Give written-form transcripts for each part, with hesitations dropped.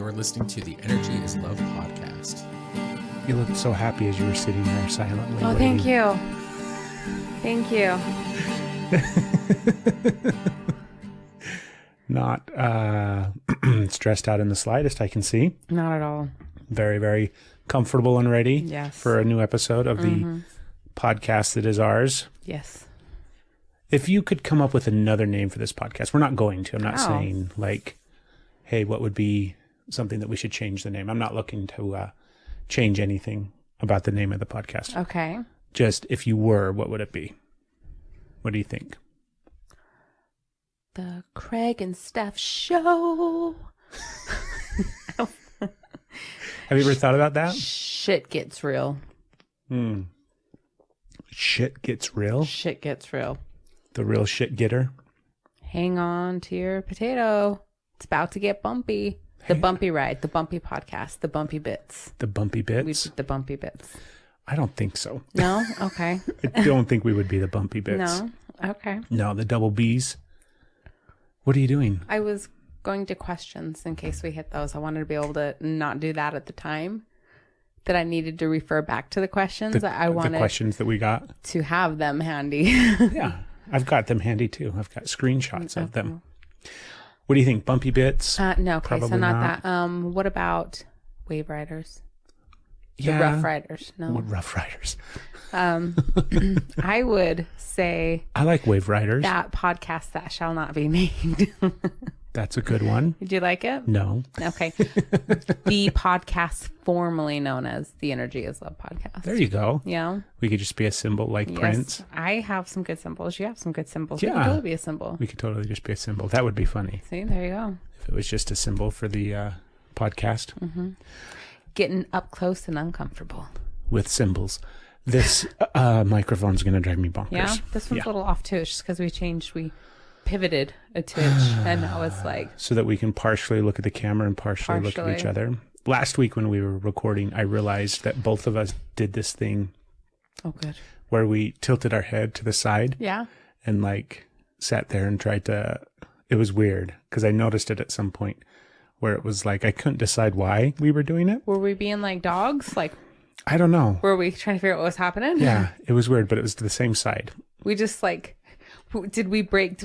You're listening to the Energy is Love podcast. You looked so happy as you were sitting there silently. Oh, waiting. thank you. Thank you. Not stressed out in the slightest, I can see. Not at all. Very, very comfortable and ready Yes. for a new episode of the podcast that is ours. Yes. If you could come up with another name for this podcast, we're not going to. I'm not saying like, hey, what would be something that we should change the name? I'm not looking to change anything about the name of the podcast. Okay. Just if you were, what would it be? What do you think? The Craig and Steph Show. Have you ever thought about that? Shit gets real. Shit gets real. Shit gets real. The real shit getter. Hang on to your potato. It's about to get bumpy. The bumpy ride, the bumpy podcast, the bumpy bits. The bumpy bits. We did the bumpy bits. I don't think so. No? Okay. I don't think we would be the bumpy bits. No? Okay. No, the double B's. What are you doing? I was going to questions in case we hit those. I wanted to be able to not do that at the time. That I needed to refer back to the questions. I wanted the questions that we got to have them handy. Yeah, I've got them handy too. I've got screenshots of them. What do you think? Bumpy bits? No, okay, Probably so not that. What about Wave Riders? Yeah. The Rough Riders. No. Rough Riders. I would say I like Wave Riders. that podcast that shall not be named. That's a good one. Did you like it? No. Okay. The podcast formerly known as the Energy is Love podcast. There you go. Yeah. We could just be a symbol like Yes. Prince. I have some good symbols. You have some good symbols. Yeah. We can totally be a symbol. We could totally just be a symbol. That would be funny See, there you go. if it was just a symbol for the podcast Getting up close and uncomfortable. with symbols. This microphone's going to drive me bonkers. Yeah. This one's a little off too. It's just because we pivoted a twitch and now it's like So that we can partially look at the camera and partially look at each other. Last week when we were recording, I realized that both of us did this thing oh good. where we tilted our head to the side Yeah. and like sat there and tried to, it was weird because I noticed it at some point where it was like, I couldn't decide why we were doing it. Were we being like dogs? Like I don't know. were we trying to figure out what was happening? Yeah, it was weird, but it was to the same side. We just like did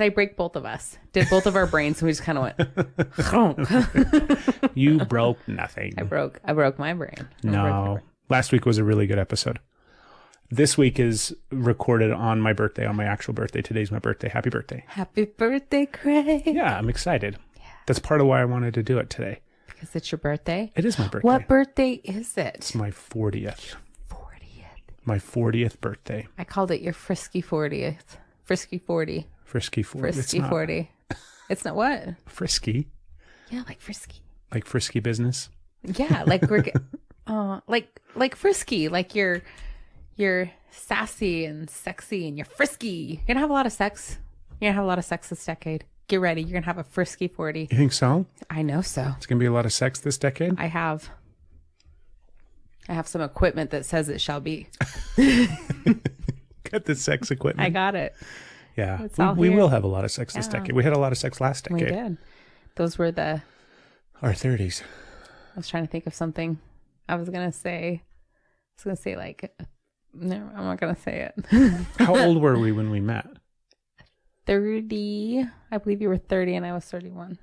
I break both of us? Did both of our brains and we just kind of went You broke nothing. I broke my brain. No. Last week was a really good episode. This week is recorded on my birthday, on my actual birthday. Today's my birthday. Happy birthday. Happy birthday, Craig. Yeah, I'm excited. That's part of why I wanted to do it today. Because it's your birthday. It is my birthday. What birthday is it? It's my 40th. 40th. My 40th birthday. I called it your frisky 40th. Frisky 40. Frisky 40. Frisky 40. It's not what? Frisky? Yeah, like frisky. Like frisky business? Yeah, like we're like frisky, like you're sassy and sexy and you're frisky. You're gonna have a lot of sex. You're gonna have a lot of sex this decade. Get ready. You're gonna have a frisky 40. You think so? I know so. It's going to be a lot of sex this decade? I have some equipment that says it shall be. Got the sex equipment. I got it. Yeah. It's all We here. will have a lot of sex this decade. We had a lot of sex last We decade. did. Those were Our 30s. I was trying to think of something. I was gonna say like, no, I'm not gonna say it. How old were we when we met? 30. I believe you were 30 and I was 31.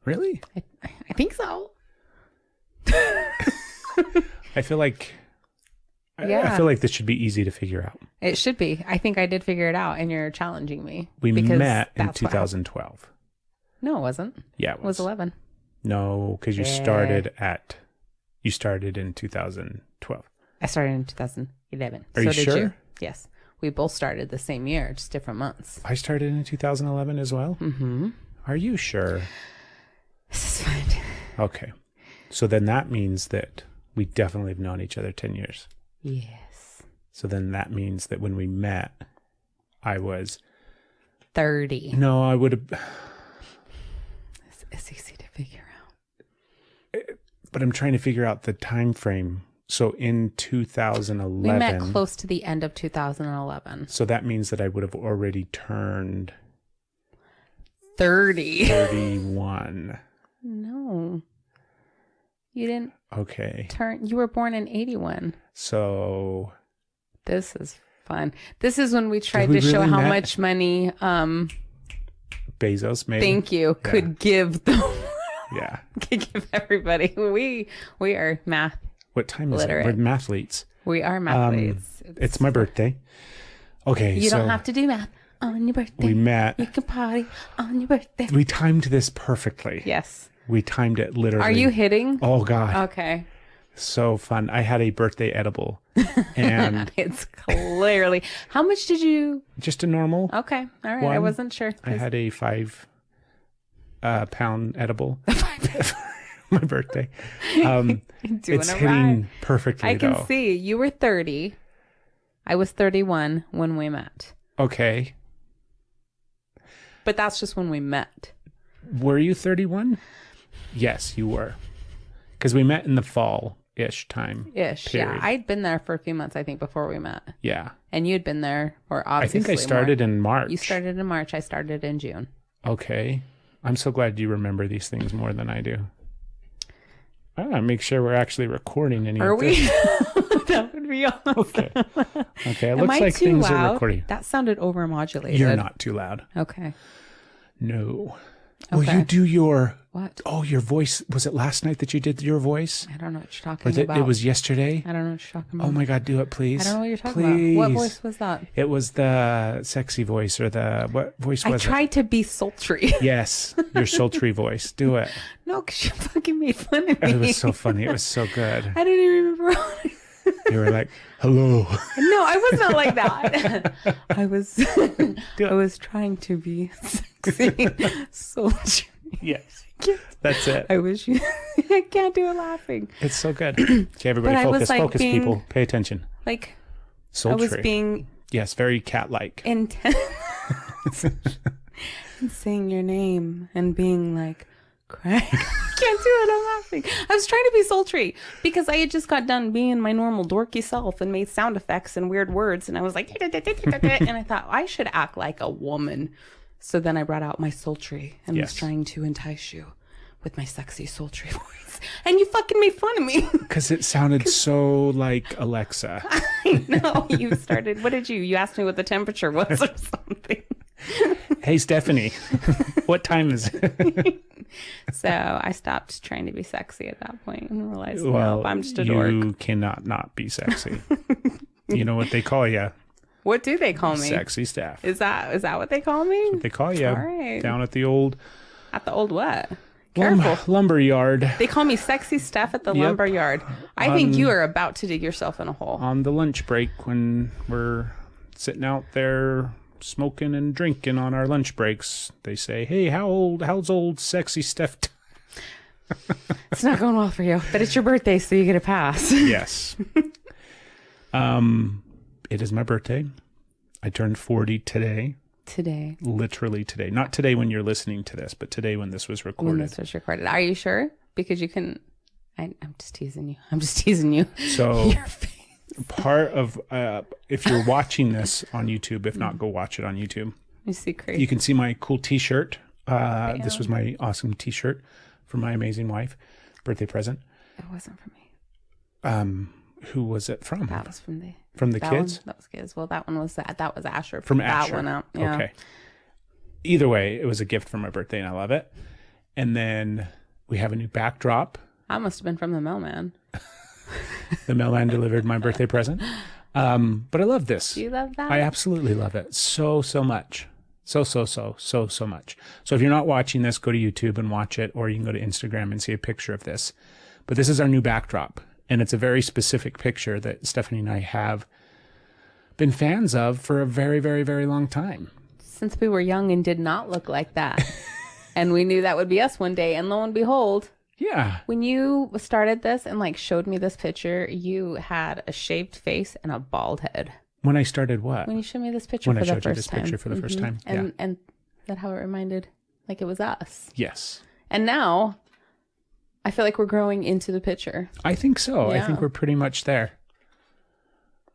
Really? I think so. I feel like Yeah. I feel like this should be easy to figure out. It should be. I think I did figure it out and you're challenging me. We because met in that's what 2012. No, it wasn't. Yeah, It was 11. No, because you started in 2012. I started in 2011. Are you did sure? Yes. We both started the same year, just different months. I started in 2011 as well. Mm-hmm. Are you sure? This is fun. Okay. So then that means that we definitely have known each other 10 years. Yes. So then that means that when we met, I was 30. No, I would have. It's easy to figure out. But I'm trying to figure out the time frame. So in 2011. We met close to the end of 2011. So that means that I would have already turned 30. 31. No. You didn't Okay. you were born in 81. So This is fun. This is when we tried we to show really how met? much money Bezos, maybe. thank you could give the Yeah. could give everybody. We are math. What time is Literate. it? We're mathletes. We are mathletes. It's my birthday. Okay. You so don't have to do math on your birthday. we met. You can party on your birthday. We timed this perfectly. Yes. We timed it literally. Are you hitting? Oh, God. Okay. So fun. I had a birthday edible and It's clearly. How much did you? just a normal. Okay. All right. I One. wasn't sure. I had a 5 pound edible for my birthday. Doing It's it hitting right. perfectly, I can though. see you were 30. I was 31 when we met. Okay. But that's just when we met. Were you 31? Yes, you were. Because we met in the fall-ish time. Ish. Period. Yeah. I'd been there for a few months, I think, before we met. Yeah. And you'd been there, or I obviously think I started in March. You started in March. I started in June. Okay. I'm so glad you remember these things more than I do. I want to make sure we're actually recording any Are of we? this. That would be awesome. Okay. Okay. It Am looks I like too things are loud? recording. That sounded overmodulated. You're not too loud. Okay. No. Will Okay. you do your... What? Oh, your voice. Was it last night that you did your voice? I don't know what you're Or talking about. it was yesterday? I don't know what you're talking about. Oh my God, do it, please. I don't know what you're talking Please. about. What voice was that? It was the sexy voice or the... What voice I was it? tried to be sultry. Yes, your sultry voice. Do it. No, because you fucking made fun of me. It was so funny. It was so good. I didn't even remember. You were like, hello. No, I was not like that. I was Do it. I was trying to be sexy, sultry. Yes. That's it. I wish you. I can't do it laughing. It's so good. Okay, everybody, But I was, focus. like, Focus, being- people. Pay attention. Like Sultry. I was being Yes, very cat-like. intense and saying your name and being like, Craig. I can't do it. I'm laughing. I was trying to be sultry because I had just got done being my normal dorky self and made sound effects and weird words. And I was like, and I thought I should act like a woman. So then I brought out my sultry and Yes. was trying to entice you with my sexy sultry voice. And you fucking made fun of me. Because it sounded so like Alexa. I know. You started. What did you? You asked me what the temperature was or something. Hey, Stephanie, what time is it? So I stopped trying to be sexy at that point and realized, Well, no, I'm just a dork. you cannot not be sexy. You know what they call you? What do they call me? Sexy Steph. Is that what they call me? They call you All right. down at the old At the old what? Careful. lumber yard They call me sexy Steph at the Yep. lumber yard. I think you are about to dig yourself in a hole. on the lunch break when we're sitting out there smoking and drinking on our lunch breaks. They say, "Hey, how's old sexy Steph?" It's not going well for you, but it's your birthday, so you get a pass. Yes. It is my birthday. I turned 40 today. Today, Literally today. Not today when you're listening to this, but today when this was when recorded. this was recorded. Are you sure? Because you can. I'm just teasing you. I'm just teasing you. So Your face. part of if you're watching this on YouTube, if not, go watch it on YouTube. You see, crazy. You can see my cool t-shirt. This was my awesome t-shirt from my amazing wife. Birthday present. It wasn't for me. Who was it from? That was from the kids? One, that was kids. Well, that one was that was Asher. From that Asher. one out. Yeah. Okay. Either way, it was a gift for my birthday and I love it. And then we have a new backdrop. That must have been from the mailman. The mailman delivered my birthday present. But I love this. Do you love that? I absolutely love it so much. So much. So if you're not watching this, go to YouTube and watch it, or you can go to Instagram and see a picture of this. But this is our new backdrop, and it's a very specific picture that Stephanie and I have been fans of for a very, very, very long time. Since we were young and did not look like that. And we knew that would be us one day. And lo and behold, Yeah. when you started this and like showed me this picture, you had a shaved face and a bald head. When I started what? When you showed me this picture When for I the showed you first this time. picture for the first time. And that how it reminded, like it was us. Yes. And now I feel like we're growing into the picture. I think so. I Yeah. think we're pretty much there.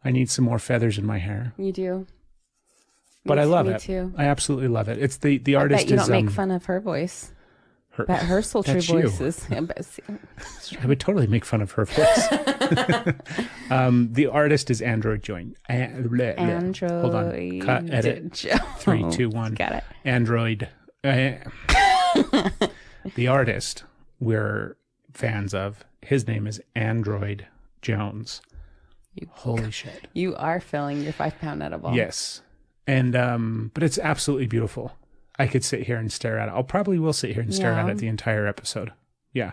I need some more feathers in my hair. You do. But I love me it. too. I absolutely love it. It's the I artist bet you is don't make fun of her voice. Her sultry That's you. voice is. I would totally make fun of her voice. The artist is Android Join. Android. Hold on. Cut, edit. 3, 2, 1. Got it. Android. The artist we're fans of, his name is Android Jones. Holy shit. You are filling your 5-pound edible. Yes. And, but it's absolutely beautiful. I could sit here and stare at it. Will sit here and stare at it the entire episode. Yeah.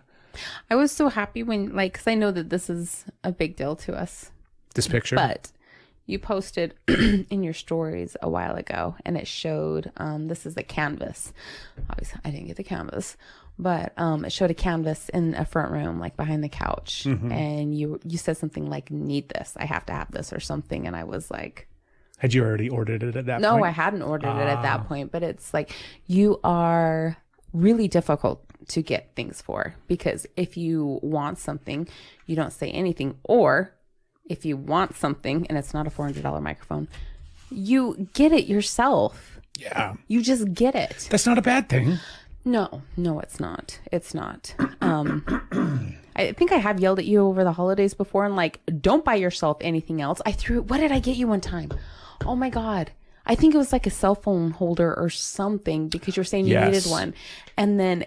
I was so happy when, like, because I know that this is a big deal to us. This picture? But you posted in your stories a while ago, and it showed, this is the canvas. Obviously, I didn't get the canvas, but it showed a canvas in a front room, like behind the couch. Mm-hmm. And you said something like, need this. I have to have this or something. And I was like... Had you already ordered it at that point? No, I hadn't ordered it at that point, but it's like you are really difficult to get things for, because if you want something, you don't say anything, or if you want something and it's not a $400 microphone, you get it yourself. Yeah. You just get it. That's not a bad thing. No, it's not. It's not. I think I have yelled at you over the holidays before and like, don't buy yourself anything else. What did I get you one time? Oh my God. I think it was like a cell phone holder or something, because you're saying you needed one. And then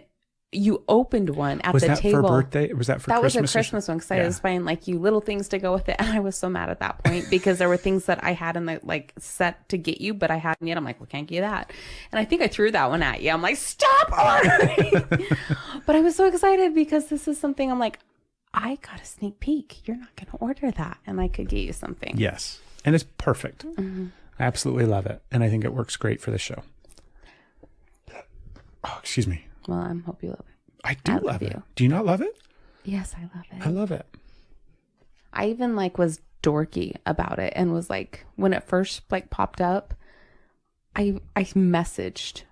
you opened one at the table. Was that for birthday? Was that for Christmas? That was a Christmas one, because I was buying like you little things to go with it. And I was so mad at that point because there were things that I had in the like set to get you, but I hadn't yet. I'm like, well, can't get that. And I think I threw that one at you. I'm like, stop ordering. But I was so excited because this is something I'm like, I got a sneak peek. You're not going to order that. And I could get you something. Yes. And it's perfect. Mm-hmm. I absolutely love it. And I think it works great for the show. Oh, excuse me. Well, I hope you love it. I do love it. Do you not love it? Yes, I love it. I love it. I even like was dorky about it and was like, when it first like popped up, I messaged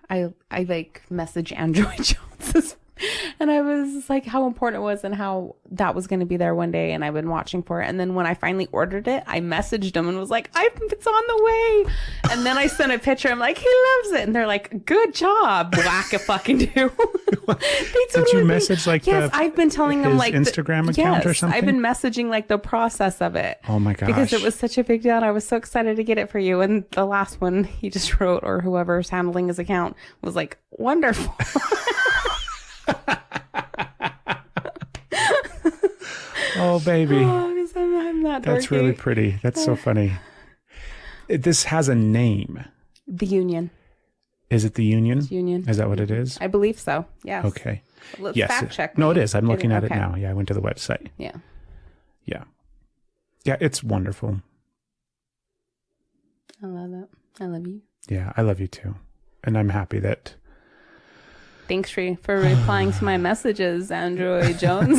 Android Jones. And I was like, how important it was and how that was going to be there one day. And I've been watching for it. And then when I finally ordered it, I messaged them and was like, it's on the way. And then I sent a picture. I'm like, he loves it. And they're like, good job. Whack a fucking do. Did you message like yes, I've been telling them like Instagram account or something? I've been messaging like the process of it. Oh my gosh. Because it was such a big deal. And I was so excited to get it for you. And the last one he just wrote, or whoever's handling his account, was like, wonderful. Oh, baby. Oh, I'm not That's dorky. really pretty. That's so funny. This has a name. The Union. Is it the Union? Union. Is that what it is? I believe so. Yes. Okay. Let's yes. fact check. No, it is. I'm looking at it now. Yeah, I went to the website. Yeah. Yeah. Yeah, it's wonderful. I love it. I love you. Yeah, I love you too. And I'm happy that... Thanks for replying to my messages, Android Jones.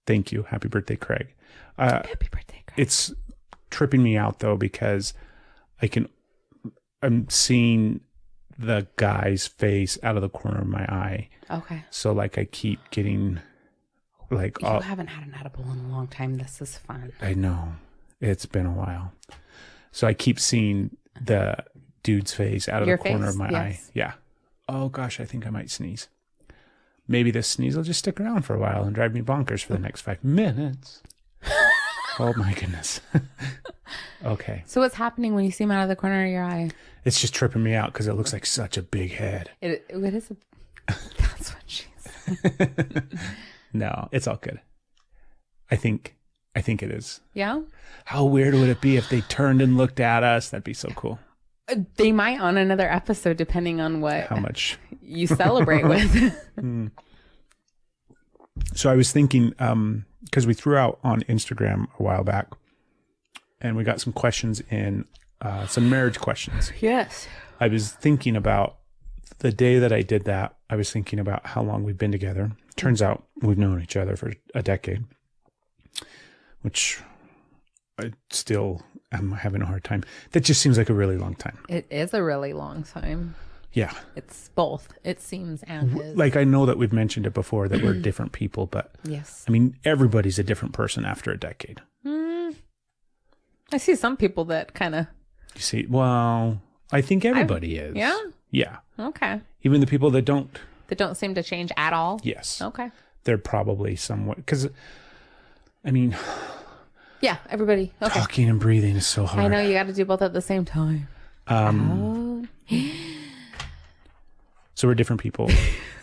Thank you. Happy birthday, Craig. Happy birthday, Craig. It's tripping me out though, because I'm seeing the guy's face out of the corner of my eye. Okay. So like I keep getting like... You haven't had an edible in a long time. This is fun. I know. It's been a while. So I keep seeing the dude's face out of the corner of my eye. Yeah. Oh gosh, I think I might sneeze. Maybe this sneeze will just stick around for a while and drive me bonkers for the next 5 minutes. Oh my goodness. Okay. So what's happening when you see him out of the corner of your eye? It's just tripping me out because it looks like such a big head. It is that's what she said. No, it's all good. I think it is. Yeah? How weird would it be if they turned and looked at us? That'd be so cool. They might on another episode, depending on how much you celebrate with. So I was thinking, because we threw out on Instagram a while back, and we got some questions in, some marriage questions. Yes. I was thinking about the day that I did that. I was thinking about how long we've been together. Turns out we've known each other for a decade, which I still am having a hard time. That just seems like a really long time. It is a really long time. Yeah. It's both. It seems and is. Like, I know that we've mentioned it before that we're different people, but yes. I mean, everybody's a different person after a decade. I see some people that kind of... You see, well, I think everybody is. Yeah? Yeah. Okay. Even the people that don't. That don't seem to change at all? Yes. Okay. They're probably somewhat, because, I mean, yeah, everybody. Okay. Talking and breathing is so hard. I know, you got to do both at the same time. So we're different people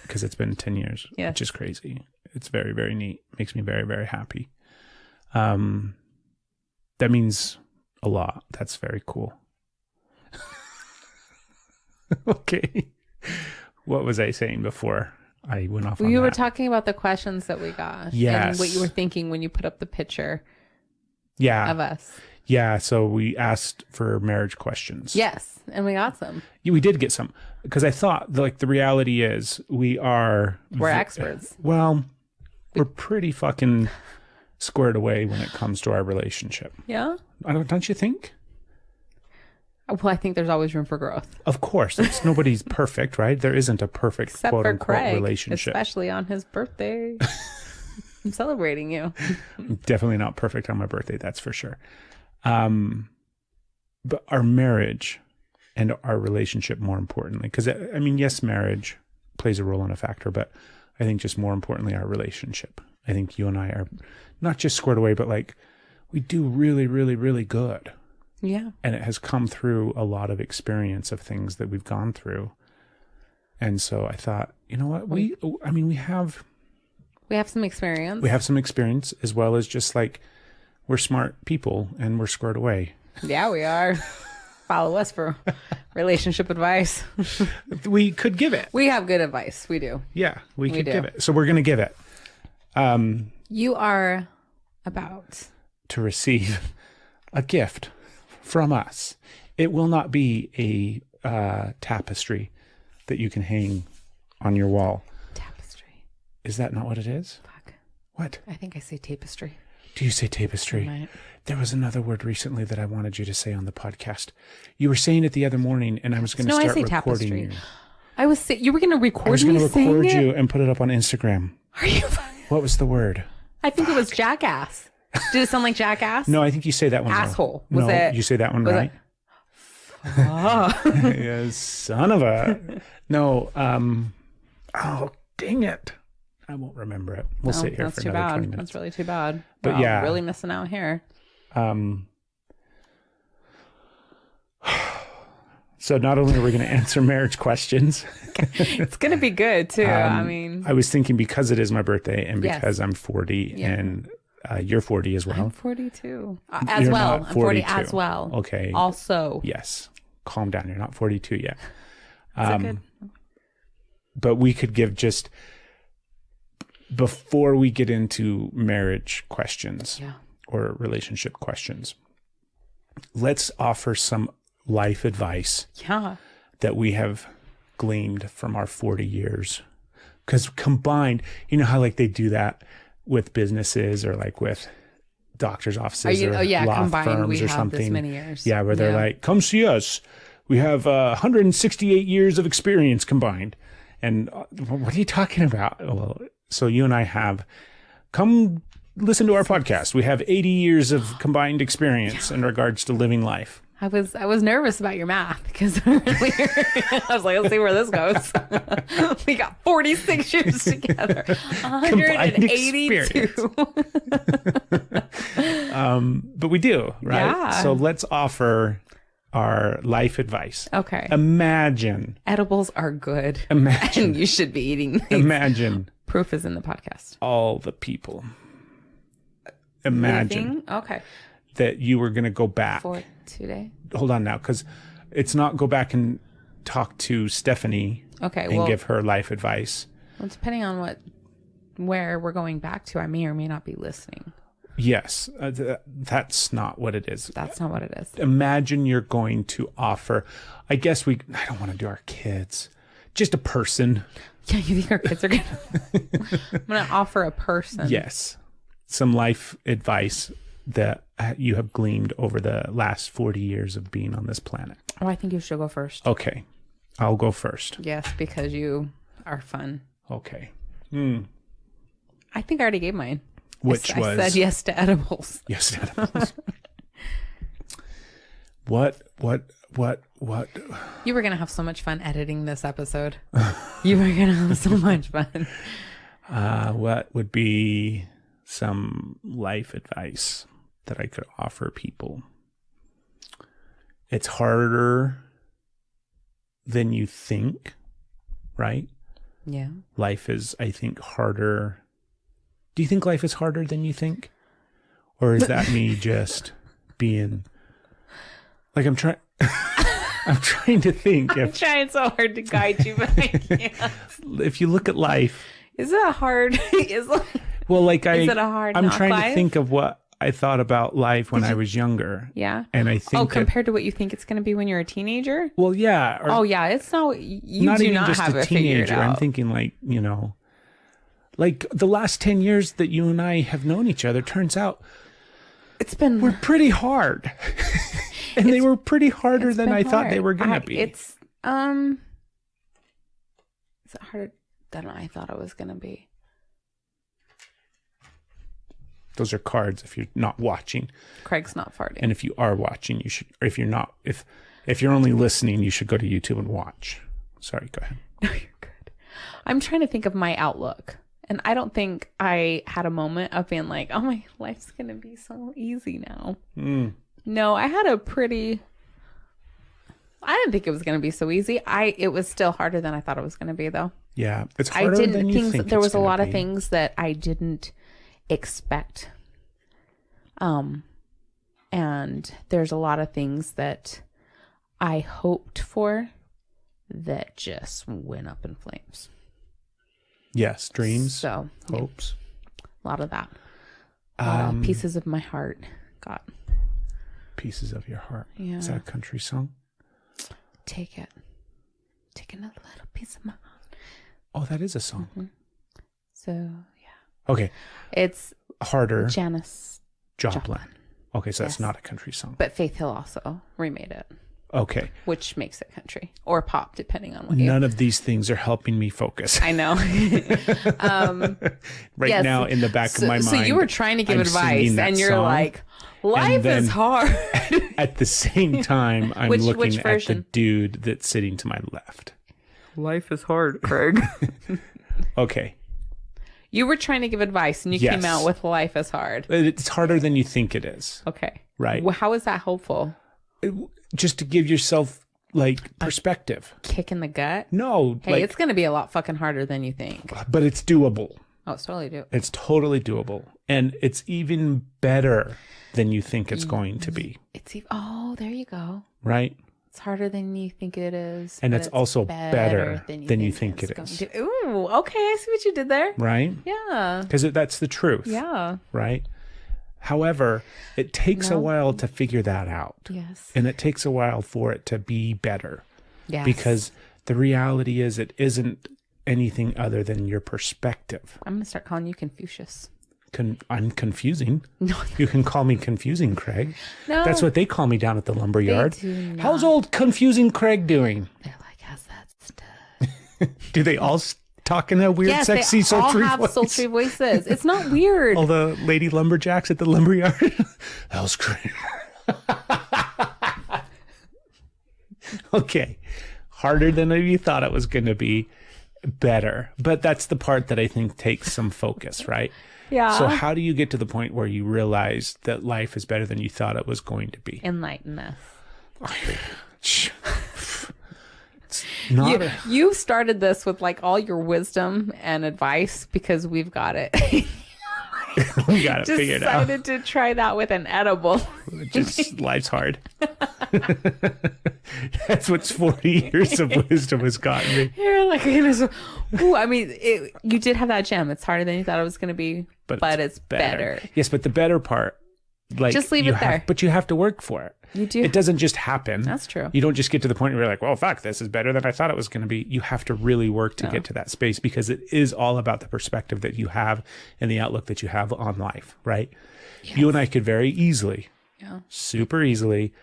because it's been 10 years, yes. which is crazy. It's very, very neat. Makes me very, very happy. That means a lot. That's very cool. Okay. What was I saying before I went off on You were that? talking about the questions that we got. Yes. And what you were thinking when you put up the picture of us. Yeah. So we asked for marriage questions. Yes. And we got some. Yeah, we did get some, because I thought, like, the reality is we're experts. Well, we're pretty fucking squared away when it comes to our relationship. Yeah. Don't you think? Well, I think there's always room for growth. Of course. Nobody's perfect, right? There isn't a perfect Except quote for unquote Craig, relationship. especially on his birthday. I'm celebrating you. Definitely not perfect on my birthday, that's for sure. But our marriage and our relationship, more importantly, because I mean, yes, marriage plays a role and a factor, but I think just more importantly, our relationship. I think you and I are not just squared away, but like we do really, really, really good. Yeah. And it has come through a lot of experience of things that we've gone through. And so I thought, you know what? We have some experience. We have some experience, as well as just like we're smart people and we're squared away. Yeah, we are. Follow us for relationship advice. We could give it. We have good advice. We do. Yeah, we could give it. So we're going to give it. You are about to receive a gift from us. It will not be a tapestry that you can hang on your wall. Tapestry. Is that not what it is? Fuck. What? I think I say tapestry. Do you say tapestry? Right. There was another word recently that I wanted you to say on the podcast. You were saying it the other morning, and I was going to start recording tapestry. you. I was saying you were going to record me. I was going to record saying you and put it up on Instagram. Are you? What was the word? I think it was jackass. Did it sound like jackass? No, I think you say that one. Asshole. Wrong. Was it? You say that one right. Oh. Yeah, son of a. No. Oh, dang it. I won't remember it. We'll sit here for another 20 minutes. That's really too bad. But wow, yeah. Really missing out here. So not only are we going to answer marriage questions. It's going to be good too. I mean. I was thinking, because it is my birthday and Yes. because I'm 40 and you're 40 as well. I'm 42. You're well. not I'm 40 42. as well. Okay. Also. Yes. Calm down. You're not 42 yet. Is it good? But we could give just, before we get into marriage questions or relationship questions, let's offer some life advice that we have gleaned from our 40 years. Because combined, you know how like they do that with businesses or like with doctors' offices or law combined, firms we or have something. this many years. Yeah, where they're like, come see us. We have 168 years of experience combined. And what are you talking about? Well, so you and I have come listen to our podcast. We have 80 years of combined experience in regards to living life. I was nervous about your math because earlier I was like, let's see where this goes. We got 46 years together. 182. But we do, right? Yeah. So let's offer our life advice. Okay. Imagine. Edibles are good. Imagine. And you should be eating these. Imagine. Proof is in the podcast. All the people. Imagine. Okay. That you were going to go back. For today. Hold on now, because it's not go back and talk to Stephanie. Okay. And give her life advice. Well, depending on where we're going back to, I may or may not be listening. Yes, that's not what it is. That's not what it is. Imagine you're going to offer, I don't want to do our kids, just a person. Yeah, you think our kids are going to, I'm going to offer a person. Yes, some life advice that you have gleaned over the last 40 years of being on this planet. Oh, I think you should go first. Okay, I'll go first. Yes, because you are fun. Okay. I think I already gave mine. Which I said yes to edibles. Yes to edibles. What What? You were going to have so much fun editing this episode. You were going to have so much fun. What would be some life advice that I could offer people? It's harder than you think, right? Yeah. Life is, I think, harder. Do you think life is harder than you think? Or is that me just being like, I'm trying to think. I'm trying so hard to guide you, but I can't. If you look at life. Is it hard? Is it a hard I'm trying life? to think of what I thought about life when I was younger. Yeah. And I think compared to what you think it's going to be when you're a teenager? Well, yeah. Yeah. It's not, you not do even not just have a it figured teenager. out. I'm thinking like, you know, like the last 10 years that you and I have known each other, turns out we're pretty hard. And they were pretty harder than I thought they were going to be. Is it harder than I thought it was going to be? Those are cards if you're not watching. Craig's not farting. And if you are watching, you should, or if you're not, if you're only listening, you should go to YouTube and watch. Sorry, go ahead. No, you're good. I'm trying to think of my outlook. And I don't think I had a moment of being like, oh, my life's going to be so easy now. No, I had I didn't think it was going to be so easy. It was still harder than I thought it was going to be, though. Yeah, it's harder than you think. There was a lot of things that I didn't expect. And there's a lot of things that I hoped for that just went up in flames. Yes, dreams, so hopes. Yeah, a lot of that. Pieces of my heart got. Pieces of your heart. Yeah. Is that a country song? Take it. Take another little piece of my heart. Oh, that is a song. Mm-hmm. So, yeah. Okay. It's harder. Janis Joplin. Okay, so that's not a country song. But Faith Hill also remade it. Okay. Which makes it country or pop, depending on what None of these things are helping me focus. I know. Right now in the back of my mind. So you were trying to give advice and you're song, like, life is hard. At the same time, I'm looking which at the dude that's sitting to my left. Life is hard, Craig. Okay. You were trying to give advice and you came out with life is hard. It's harder than you think it is. Okay. Right. Well, how is that helpful? Just to give yourself like perspective. Kick in the gut? No. Hey, it's going to be a lot fucking harder than you think. But it's doable. Oh, it's totally doable. It's totally doable. And it's even better than you think it's going to be. There you go. Right? It's harder than you think it is. And it's also better than you think it is. Ooh, okay. I see what you did there. Right? Yeah. Because that's the truth. Yeah. Right? However, it takes a while to figure that out. Yes. And it takes a while for it to be better. Yes. Because the reality is it isn't anything other than your perspective. I'm going to start calling you Confucius. I'm confusing. No. You can call me Confusing Craig. No. That's what they call me down at the lumberyard. They do not. How's old Confusing Craig doing? They're like, how's that stuff? Do they all talk in a weird, sexy, sultry voice? They all have sultry voices. It's not weird. All the lady lumberjacks at the lumberyard. That was great. Okay. Harder than you thought it was going to be. Better. But that's the part that I think takes some focus, right? Yeah. So how do you get to the point where you realize that life is better than you thought it was going to be? Enlighten us. It's not you started this with like all your wisdom and advice because we've got it. We got it figured out. Decided to try that with an edible. Just life's hard. That's what 40 years of wisdom has gotten me. You're like, ooh, I mean, you did have that gem. It's harder than you thought it was going to be, but it's better. Yes, but the better part, like, just leave it there. But you have to work for it. You do. It doesn't just happen. That's true. You don't just get to the point where you're like, well, fuck, this is better than I thought it was going to be. You have to really work to get to that space because it is all about the perspective that you have and the outlook that you have on life, right? Yes. You and I could very easily, super easily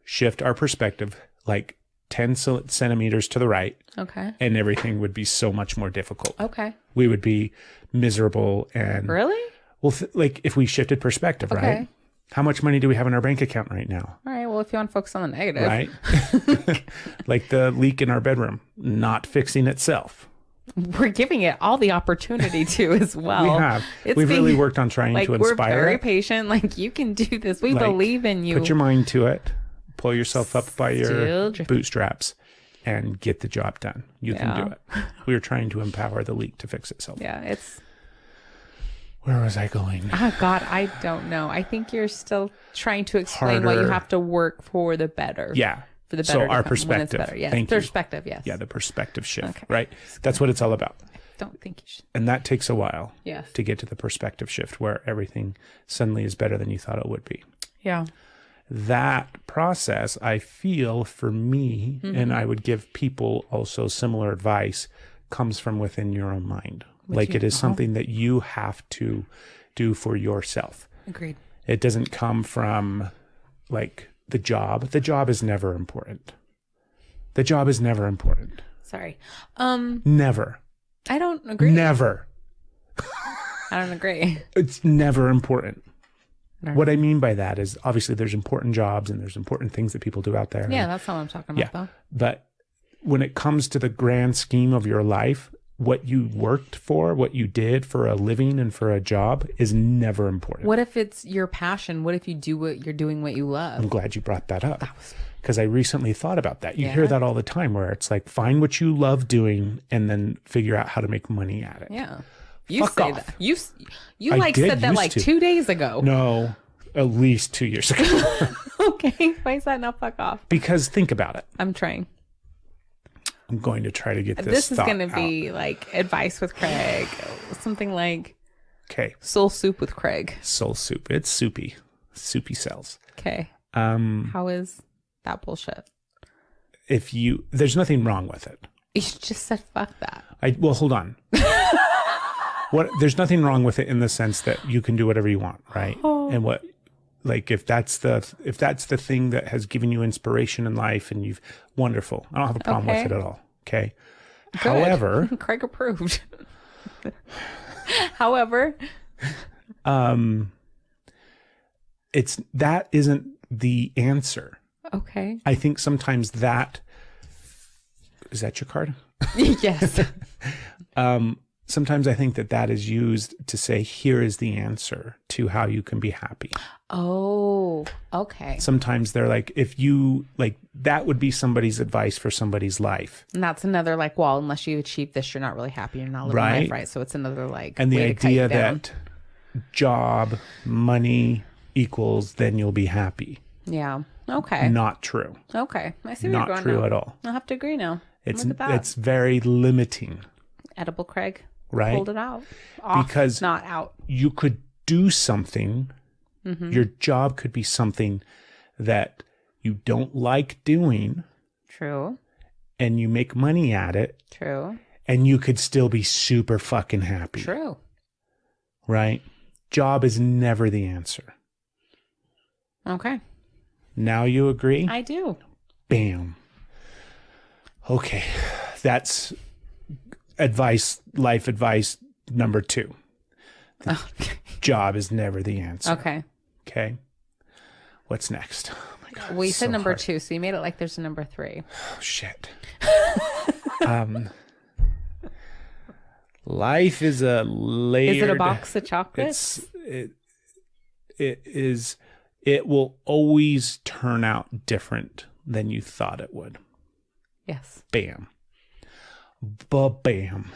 shift our perspective like 10 centimeters to the right. Okay. And everything would be so much more difficult. Okay. We would be miserable and... Really? Well, like if we shifted perspective, right? How much money do we have in our bank account right now? All right. Well, if you want to focus on the negative. Right? Like the leak in our bedroom, not fixing itself. We're giving it all the opportunity to as well. We have. We've really worked on trying to we're inspire very it. patient. Like, you can do this. We believe in you. Put your mind to it. Pull yourself up by your Still dripping. bootstraps and get the job done. You can do it. We are trying to empower the leak to fix itself. Yeah, it's... Where was I going? Oh, God, I don't know. I think you're still trying to explain why you have to work for the better. Yeah. For the better. So our when it's perspective. better. Yes. Thank you. Perspective, yes. Yeah, the perspective shift, Okay. right? That's what it's all about. I don't think you should. And that takes a while Yes. to get to the perspective shift where everything suddenly is better than you thought it would be. Yeah. That process, I feel for me, and I would give people also similar advice, comes from within your own mind. Like it is something that you have to do for yourself. Agreed. It doesn't come from like the job. The job is never important. The job is never important. Sorry. Never. I don't agree. Never. I don't agree. It's never important. No. What I mean by that is obviously there's important jobs and there's important things that people do out there. Yeah, that's not what I'm talking about, though. But when it comes to the grand scheme of your life, what you worked for, what you did for a living and for a job is never important. What if it's your passion? What if you do what you're doing what you love? I'm glad you brought that up because I recently thought about that. You Yeah. hear that all the time where it's like, find what you love doing and then figure out how to make money at it. Yeah. You Fuck say off. that. You I like did said that used like to. 2 days ago. No, at least 2 years ago. Okay. Why is that not fuck off? Because think about it. I'm trying. I'm going to try to get This is thought going to out. be like advice with Craig. Something like Okay. soul soup with Craig. Soul soup. It's soupy. Soupy cells. Okay. Um, How is that bullshit? There's nothing wrong with it. You just said fuck that. Well, hold on. There's nothing wrong with it in the sense that you can do whatever you want, right? And if that's the thing that has given you inspiration in life and you've wonderful. I don't have a problem with it at all. Okay. Good. However, Craig approved. However, that isn't the answer. okay. I think sometimes is that your card? Yes. Sometimes I think that is used to say, here is the answer to how you can be happy. Oh, okay. Sometimes they're like, if you like, that would be somebody's advice for somebody's life. And that's another like, well, unless you achieve this, you're not really happy. You're not living life right. So it's another like, and the way to cut idea you down. that job, money equals then you'll be happy. Yeah. Okay. Not true. Okay. I see where Not you're going true now. at all. I'll have to agree now. It's Look at that. it's very limiting, Edible Craig. right? Pulled it out. Off, Because not out. you could do something. Mm-hmm. Your job could be something that you don't like doing True. and you make money at it True. and you could still be super fucking happy. True. Right? Job is never the answer. Okay. Now you agree? I do. Bam. Okay. That's life advice number 2. Okay. Job is never the answer. Okay. Okay. What's next? Oh my God. Well, you it's said so number hard. 2, so you made it like there's a number 3. Oh, shit. Life is a layered. Is it a box of chocolates? It will always turn out different than you thought it would. Yes. Bam. Ba-bam.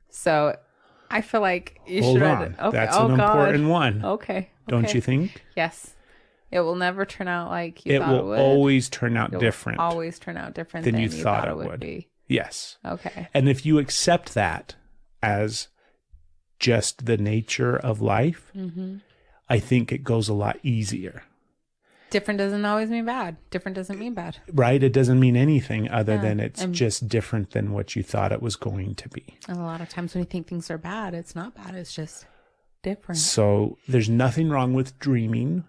So I feel like you Hold should. on. Okay. That's oh, an God. important one. Okay. Don't Okay. you think? Yes. It will never turn out like you It thought it will would. always turn out It will different always turn out different than than you thought it would. be. Yes. Okay. And if you accept that as just the nature of life, Mm-hmm. I think it goes a lot easier. Different doesn't always mean bad. Different doesn't mean bad. Right? It doesn't mean anything other Yeah, than it's and- just different than what you thought it was going to be. And a lot of times when you think things are bad, it's not bad. It's just different. So there's nothing wrong with dreaming.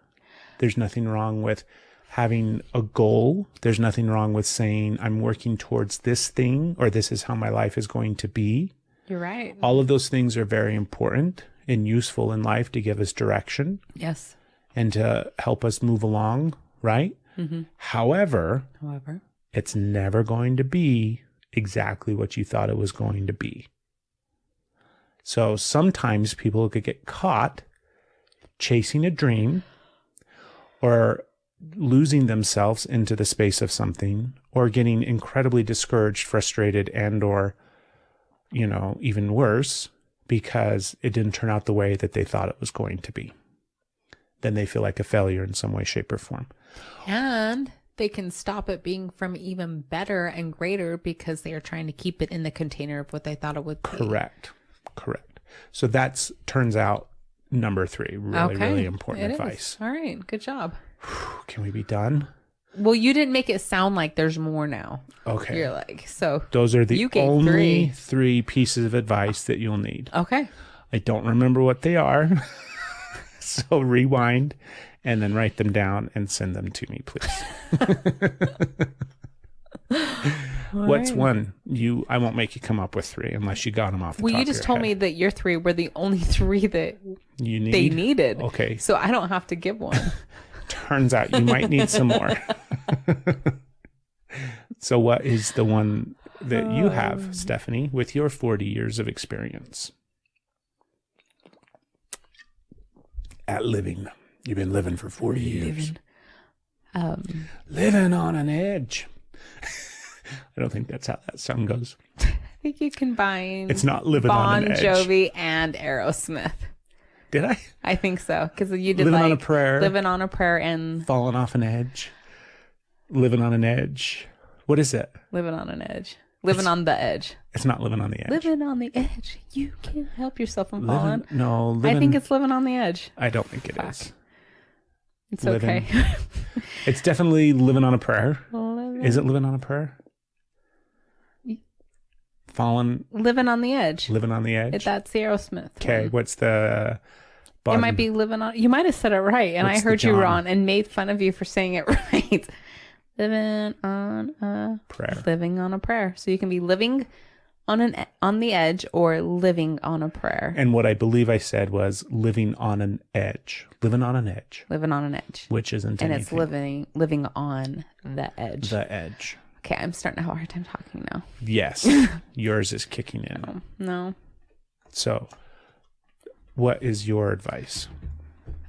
There's nothing wrong with having a goal. There's nothing wrong with saying, I'm working towards this thing, or this is how my life is going to be. You're right. All of those things are very important and useful in life to give us direction Yes. and to help us move along, right? However, However, it's never going to be exactly what you thought it was going to be. So sometimes people could get caught chasing a dream or losing themselves into the space of something or getting incredibly discouraged, frustrated, and or, even worse, because it didn't turn out the way that they thought it was going to be. Then they feel like a failure in some way, shape, or form. and they can stop it being from even better and greater because they are trying to keep it in the container of what they thought it would be. Correct. So that's turns out number 3. Really important advice. All right. Good job. Can we be done? Well, you didn't make it sound like there's more now. Okay. You're like, so. Those are the you gave only 3 pieces of advice that you'll need. Okay. I don't remember what they are. So rewind and then write them down and send them to me, please. What's right. one? I won't make you come up with 3 unless you got them off the top Well, you of just your told head. me that your 3 were the only 3 that they needed. Okay. So I don't have to give one. Turns out you might need some more. So what is the one that you have, Stephanie, with your 40 years of experience at living? You've been living for 40 years. Living on an edge. I don't think that's how that song goes. I think you combine It's not living on an edge. Bon Jovi and Aerosmith. Did I? I think so. Because you did Living like on a prayer. Living on a Prayer and Falling off an edge. Living on an edge. What is it? Living on an Edge. Living on the Edge. It's not living on the edge. Living on the edge. You can't help yourself from falling. Living, I think it's living on the edge. I don't think it is. It's Living. okay. It's definitely living on a prayer. Living Is it living on a prayer? Fallen, Living on the Edge. living on the edge. That's the Aerosmith. Okay, one. what's the? It might be living on. You might have said it right, and What's I the heard you John? wrong and made fun of you for saying it right. Living on a prayer. Living on a prayer. So you can be living on the edge or living on a prayer. And what I believe I said was living on an edge. Living on an edge, Living on an edge. which isn't And anything. it's living on the edge. The edge. Okay, I'm starting to have a hard time talking now. Yes, yours is kicking in. No. So, what is your advice?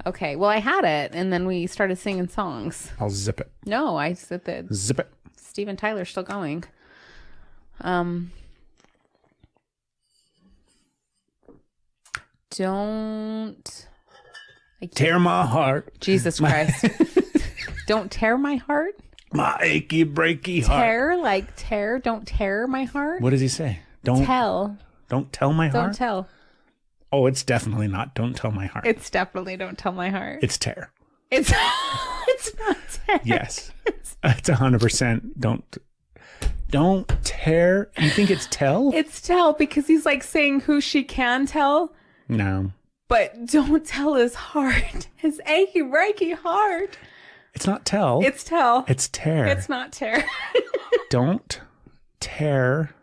Okay, well, I had it, and then we started singing songs. I'll zip it. No, I said that Zip it. Steven Tyler's still going. Don't Tear my heart. Jesus Christ. Don't tear my heart. My achy breaky heart. Tear, like tear. Don't tear my heart. What does he say? Don't Tell. Don't tell my heart. Don't tell. Oh, it's definitely not. Don't tell my heart. It's definitely don't tell my heart. It's tear. It's it's not tear. Yes, it's 100%. Don't tear. You think it's tell? It's tell because he's like saying who she can tell, No, but don't tell his heart, his achy breaky heart. it's not tell. It's tell. It's tear. It's not tear. Don't tear.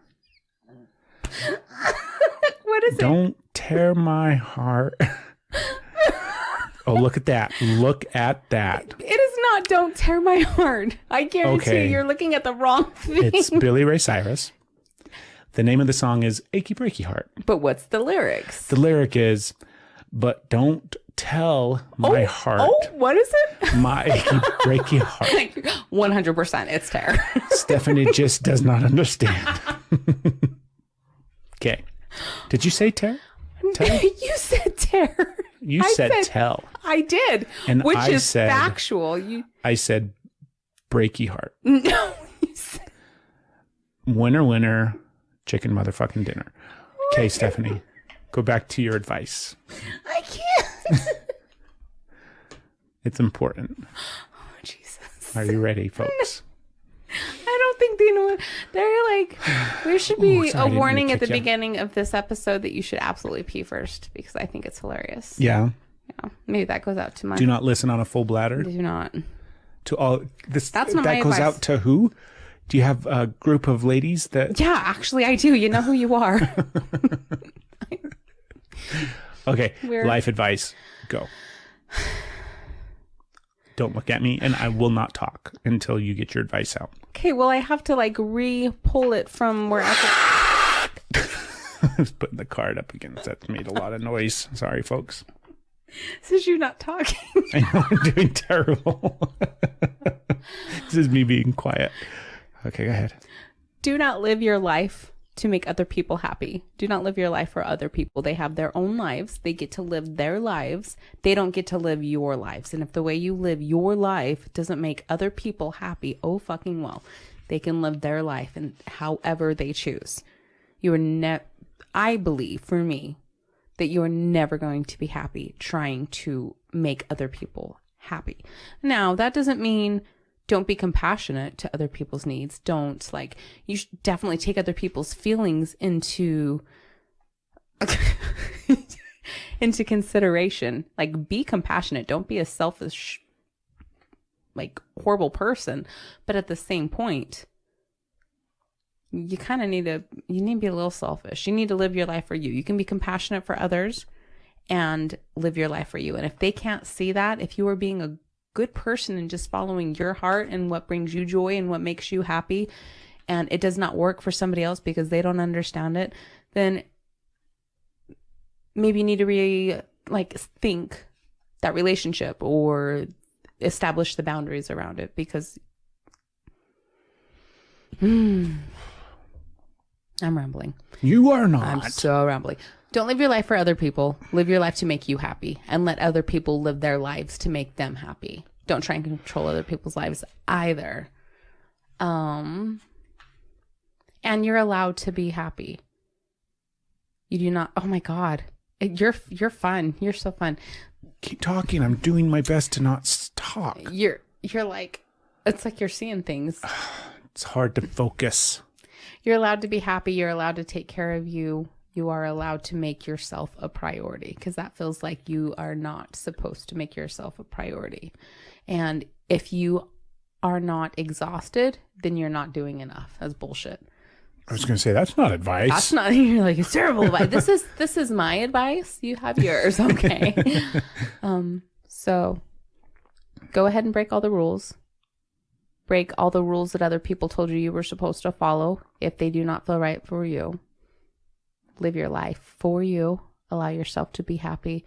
What is it? Don't tear my heart. Oh, look at that. Look at that. It is not don't tear my heart. I guarantee Okay. you're looking at the wrong thing. It's Billy Ray Cyrus. The name of the song is Achy Breaky Heart. But what's the lyrics? The lyric is, but don't tell my heart. Oh, what is it? My achy breaky heart. 100% it's tear. Stephanie just does not understand. Okay. Did you say tear? Tell? You said tear. You I said tell. I did. And which I is said- factual. You I said breaky heart. no. You said, Winner, winner, chicken motherfucking dinner. Okay, Stephanie, go back to your advice. I can't. It's important. Oh, Jesus. Are you ready, folks? I don't think they know. They're like, there should be Ooh, sorry, I a didn't mean warning to at the kick ya. beginning of this episode that you should absolutely pee first because I think it's hilarious. Yeah. Yeah. Maybe that goes out to my. Do not listen on a full bladder. Do not. To all this. That's not that my goes advice. out to who? Do you have a group of ladies that? Yeah, actually, I do. You know who you are. Okay. We're- Life advice. Go. Don't look at me, and I will not talk until you get your advice out. Okay, well, I have to like re-pull it from where I I was putting the card up against that. Made a lot of noise. Sorry, folks. This is you not talking. I know I'm doing terrible. This is me being quiet. Okay, go ahead. Do not live your life to make other people happy. Do not live your life for other people. They have their own lives. They get to live their lives. They don't get to live your lives. And if the way you live your life doesn't make other people happy, oh fucking well, they can live their life and however they choose. You are I believe, for me, that you are never going to be happy trying to make other people happy. Now, that doesn't mean don't be compassionate to other people's needs. Don't you should definitely take other people's feelings into consideration. Like, be compassionate. Don't be a selfish, horrible person. But at the same point, you kind of need to be a little selfish. You need to live your life for you. You can be compassionate for others and live your life for you. And if they can't see that, if you are being a good person and just following your heart and what brings you joy and what makes you happy, and it does not work for somebody else because they don't understand it, then maybe you need to think that relationship or establish the boundaries around it, because I'm rambling. You are not. I'm so rambling. Don't live your life for other people. Live your life to make you happy, and let other people live their lives to make them happy. Don't try and control other people's lives either. And you're allowed to be happy. You do not. Oh my God. You're fun. You're so fun. Keep talking. I'm doing my best to not talk. You're like, it's like you're seeing things. It's hard to focus. You're allowed to be happy. You're allowed to take care of you. You are allowed to make yourself a priority, because that feels like you are not supposed to make yourself a priority. And if you are not exhausted, then you're not doing enough. That's bullshit. I was going to say, that's not advice. That's not, you're like, it's terrible advice. This is my advice. You have yours. Okay. So go ahead and break all the rules. Break all the rules that other people told you were supposed to follow if they do not feel right for you. Live your life for you. Allow yourself to be happy.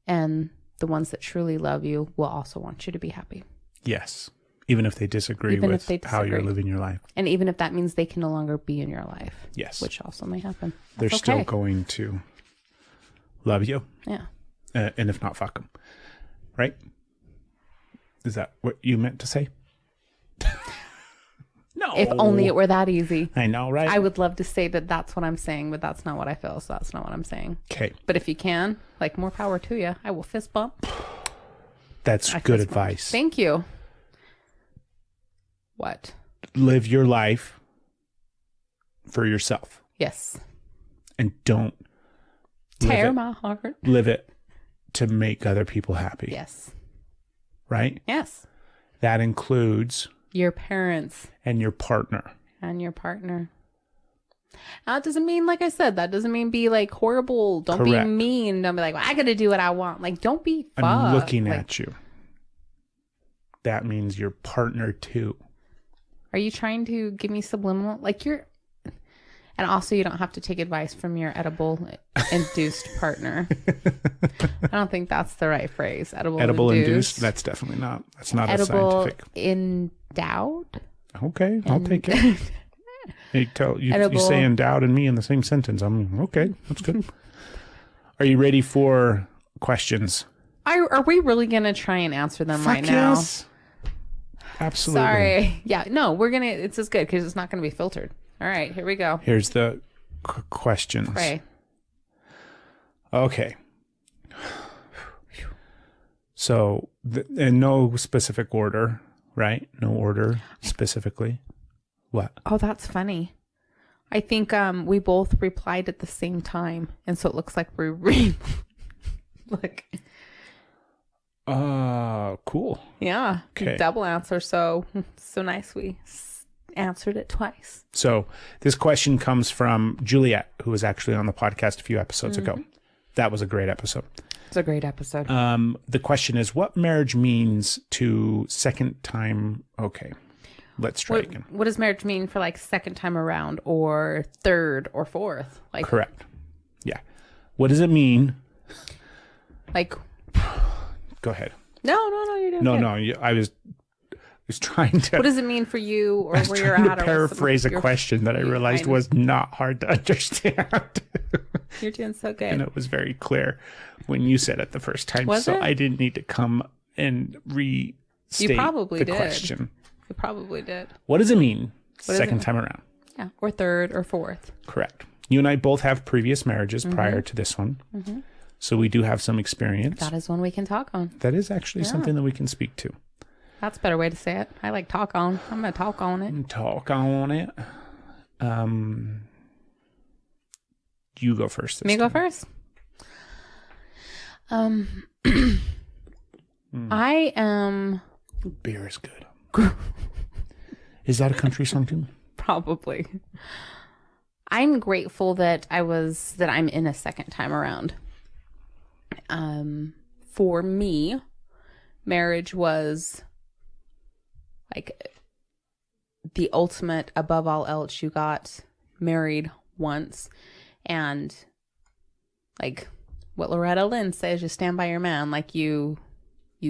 And the ones that truly love you will also want you to be happy. Yes. Even if they disagree with how you're living your life. And even if that means they can no longer be in your life. Yes. Which also may happen. They're still going to love you. Yeah. And if not, fuck them. Right? Is that what you meant to say? No. If only it were that easy. I know, right? I would love to say that that's what I'm saying, but that's not what I feel. So that's not what I'm saying. Okay. But if you can, more power to you. I will fist bump. That's good advice. Thank you. What? Live your life for yourself. Yes. And don't tear my heart. Live it to make other people happy. Yes. Right? Yes. That includes your parents and your partner. And your partner. Now, it doesn't mean, like I said, that doesn't mean be horrible. Don't Correct. be mean. Don't be like, well, I got to do what I want. Don't be fucked. I'm looking at you. That means your partner too. Are you trying to give me subliminal? And also, you don't have to take advice from your edible induced partner. I don't think that's the right phrase. Edible induced. That's definitely not. That's not edible a scientific. Endowed. Okay, I'll take it. You say endowed and me in the same sentence. I'm okay. That's good. Are you ready for questions? Are we really gonna try and answer them right now? Yes. Absolutely. Sorry. Yeah. No, we're gonna. It's as good because it's not gonna be filtered. All right, here we go. Here's the questions. Pray. Okay. So, in no specific order, right? No order specifically. What? Oh, that's funny. I think we both replied at the same time, and so it looks like we're look. Cool. Yeah. Okay. Double answer. So nice. We answered it twice. So this question comes from Juliet, who was actually on the podcast a few episodes ago. That was a great episode. It's a great episode. The question is, what marriage means to second time? Okay, let's try again. What does marriage mean for like second time around or third or fourth? Like Correct. Yeah. What does it mean? Like, go ahead. No, you're doing No, good. no. I was trying to. What does it mean for you or where you're trying at? to Or paraphrase a question that I realized was not hard to understand. You're doing so good. And it was very clear when you said it the first time. Was so it? I didn't need to come and restate You probably the did. question. You probably did. What does it mean does second it mean? time around? Yeah, or third or fourth. Correct. You and I both have previous marriages prior to this one. Mm-hmm. So we do have some experience. That is one we can talk on. That is actually something that we can speak to. That's a better way to say it. I like talk on. I'm going to talk on it. Talk on it. You go first. Me go first? I am Beer is good. Is that a country song too? probably. I'm grateful that I'm in a second time around. For me, marriage was like the ultimate above all else. You got married once, and like what Loretta Lynn says, you stand by your man. Like you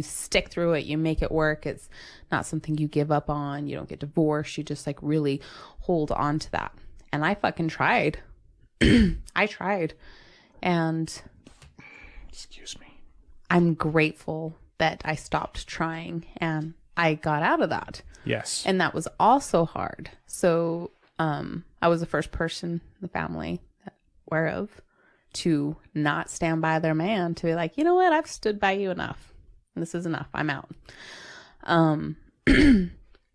stick through it, you make it work. It's not something you give up on. You don't get divorced. You just like really hold on to that. And I fucking tried. I tried. And Excuse me. I'm grateful that I stopped trying and I got out of that. Yes. And that was also hard. So I was the first person in the family aware of to not stand by their man, to be like, you know what, I've stood by you enough. This is enough. I'm out.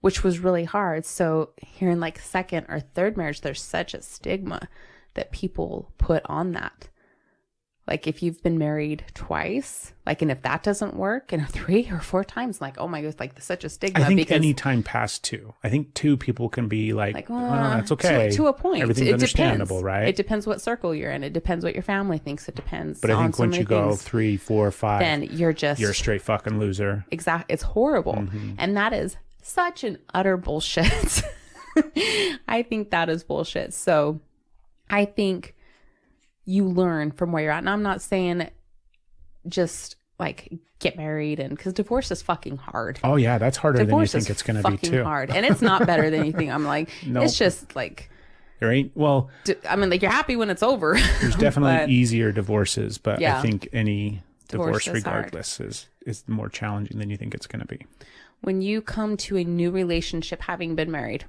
Which was really hard. So here in like second or third marriage, there's such a stigma that people put on that. Like if you've been married twice, like, and if that doesn't work, and 3 or 4 times, like, oh my gosh, like such a stigma. I think because, any time past 2. I think 2 people can be like that's okay. To a point. Everything's understandable, depends. right? It depends what circle you're in. It depends what your family thinks. It depends. But I on think so once many you go things. 3, 4, 5, then you're a straight fucking loser. Exactly. It's horrible. Mm-hmm. And that is such an utter bullshit. I think that is bullshit. So I think you learn from where you're at. And I'm not saying just like get married, and because divorce is fucking hard. Oh yeah, that's harder Divorce than you think is it's going to be too. hard. And it's not better than anything. I'm like, Nope. It's just like, There ain't, well, I mean, like you're happy when it's over. there's definitely But- easier divorces, but Yeah. I think any Divorce divorce is hard. regardless is more challenging than you think it's going to be. When you come to a new relationship having been married,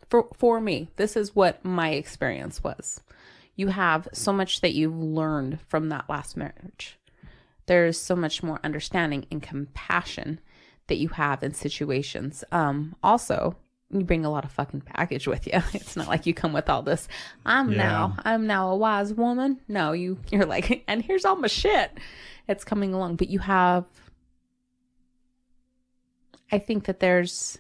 for me, this is what my experience was. You have so much that you've learned from that last marriage. There's so much more understanding and compassion that you have in situations. Also, you bring a lot of fucking baggage with you. It's not like you come with all this, I'm now a wise woman. No, you're like, and here's all my shit. It's coming along. But you have, I think there's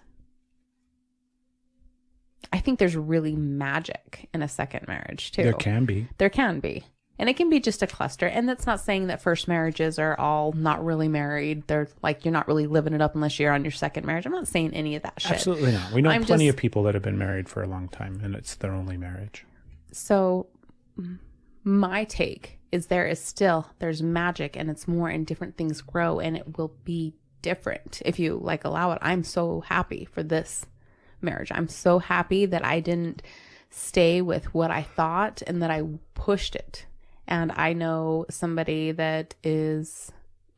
really magic in a second marriage too. There can be. There can be. And it can be just a cluster. And that's not saying that first marriages are all not really married. They're like, you're not really living it up unless you're on your second marriage. I'm not saying any of that shit. Absolutely not. We know I'm plenty just- of people that have been married for a long time and it's their only marriage. So my take is there's magic, and it's more, and different things grow, and it will be different if you like allow it. I'm so happy for this marriage. I'm so happy that I didn't stay with what I thought and that I pushed it. And I know somebody that is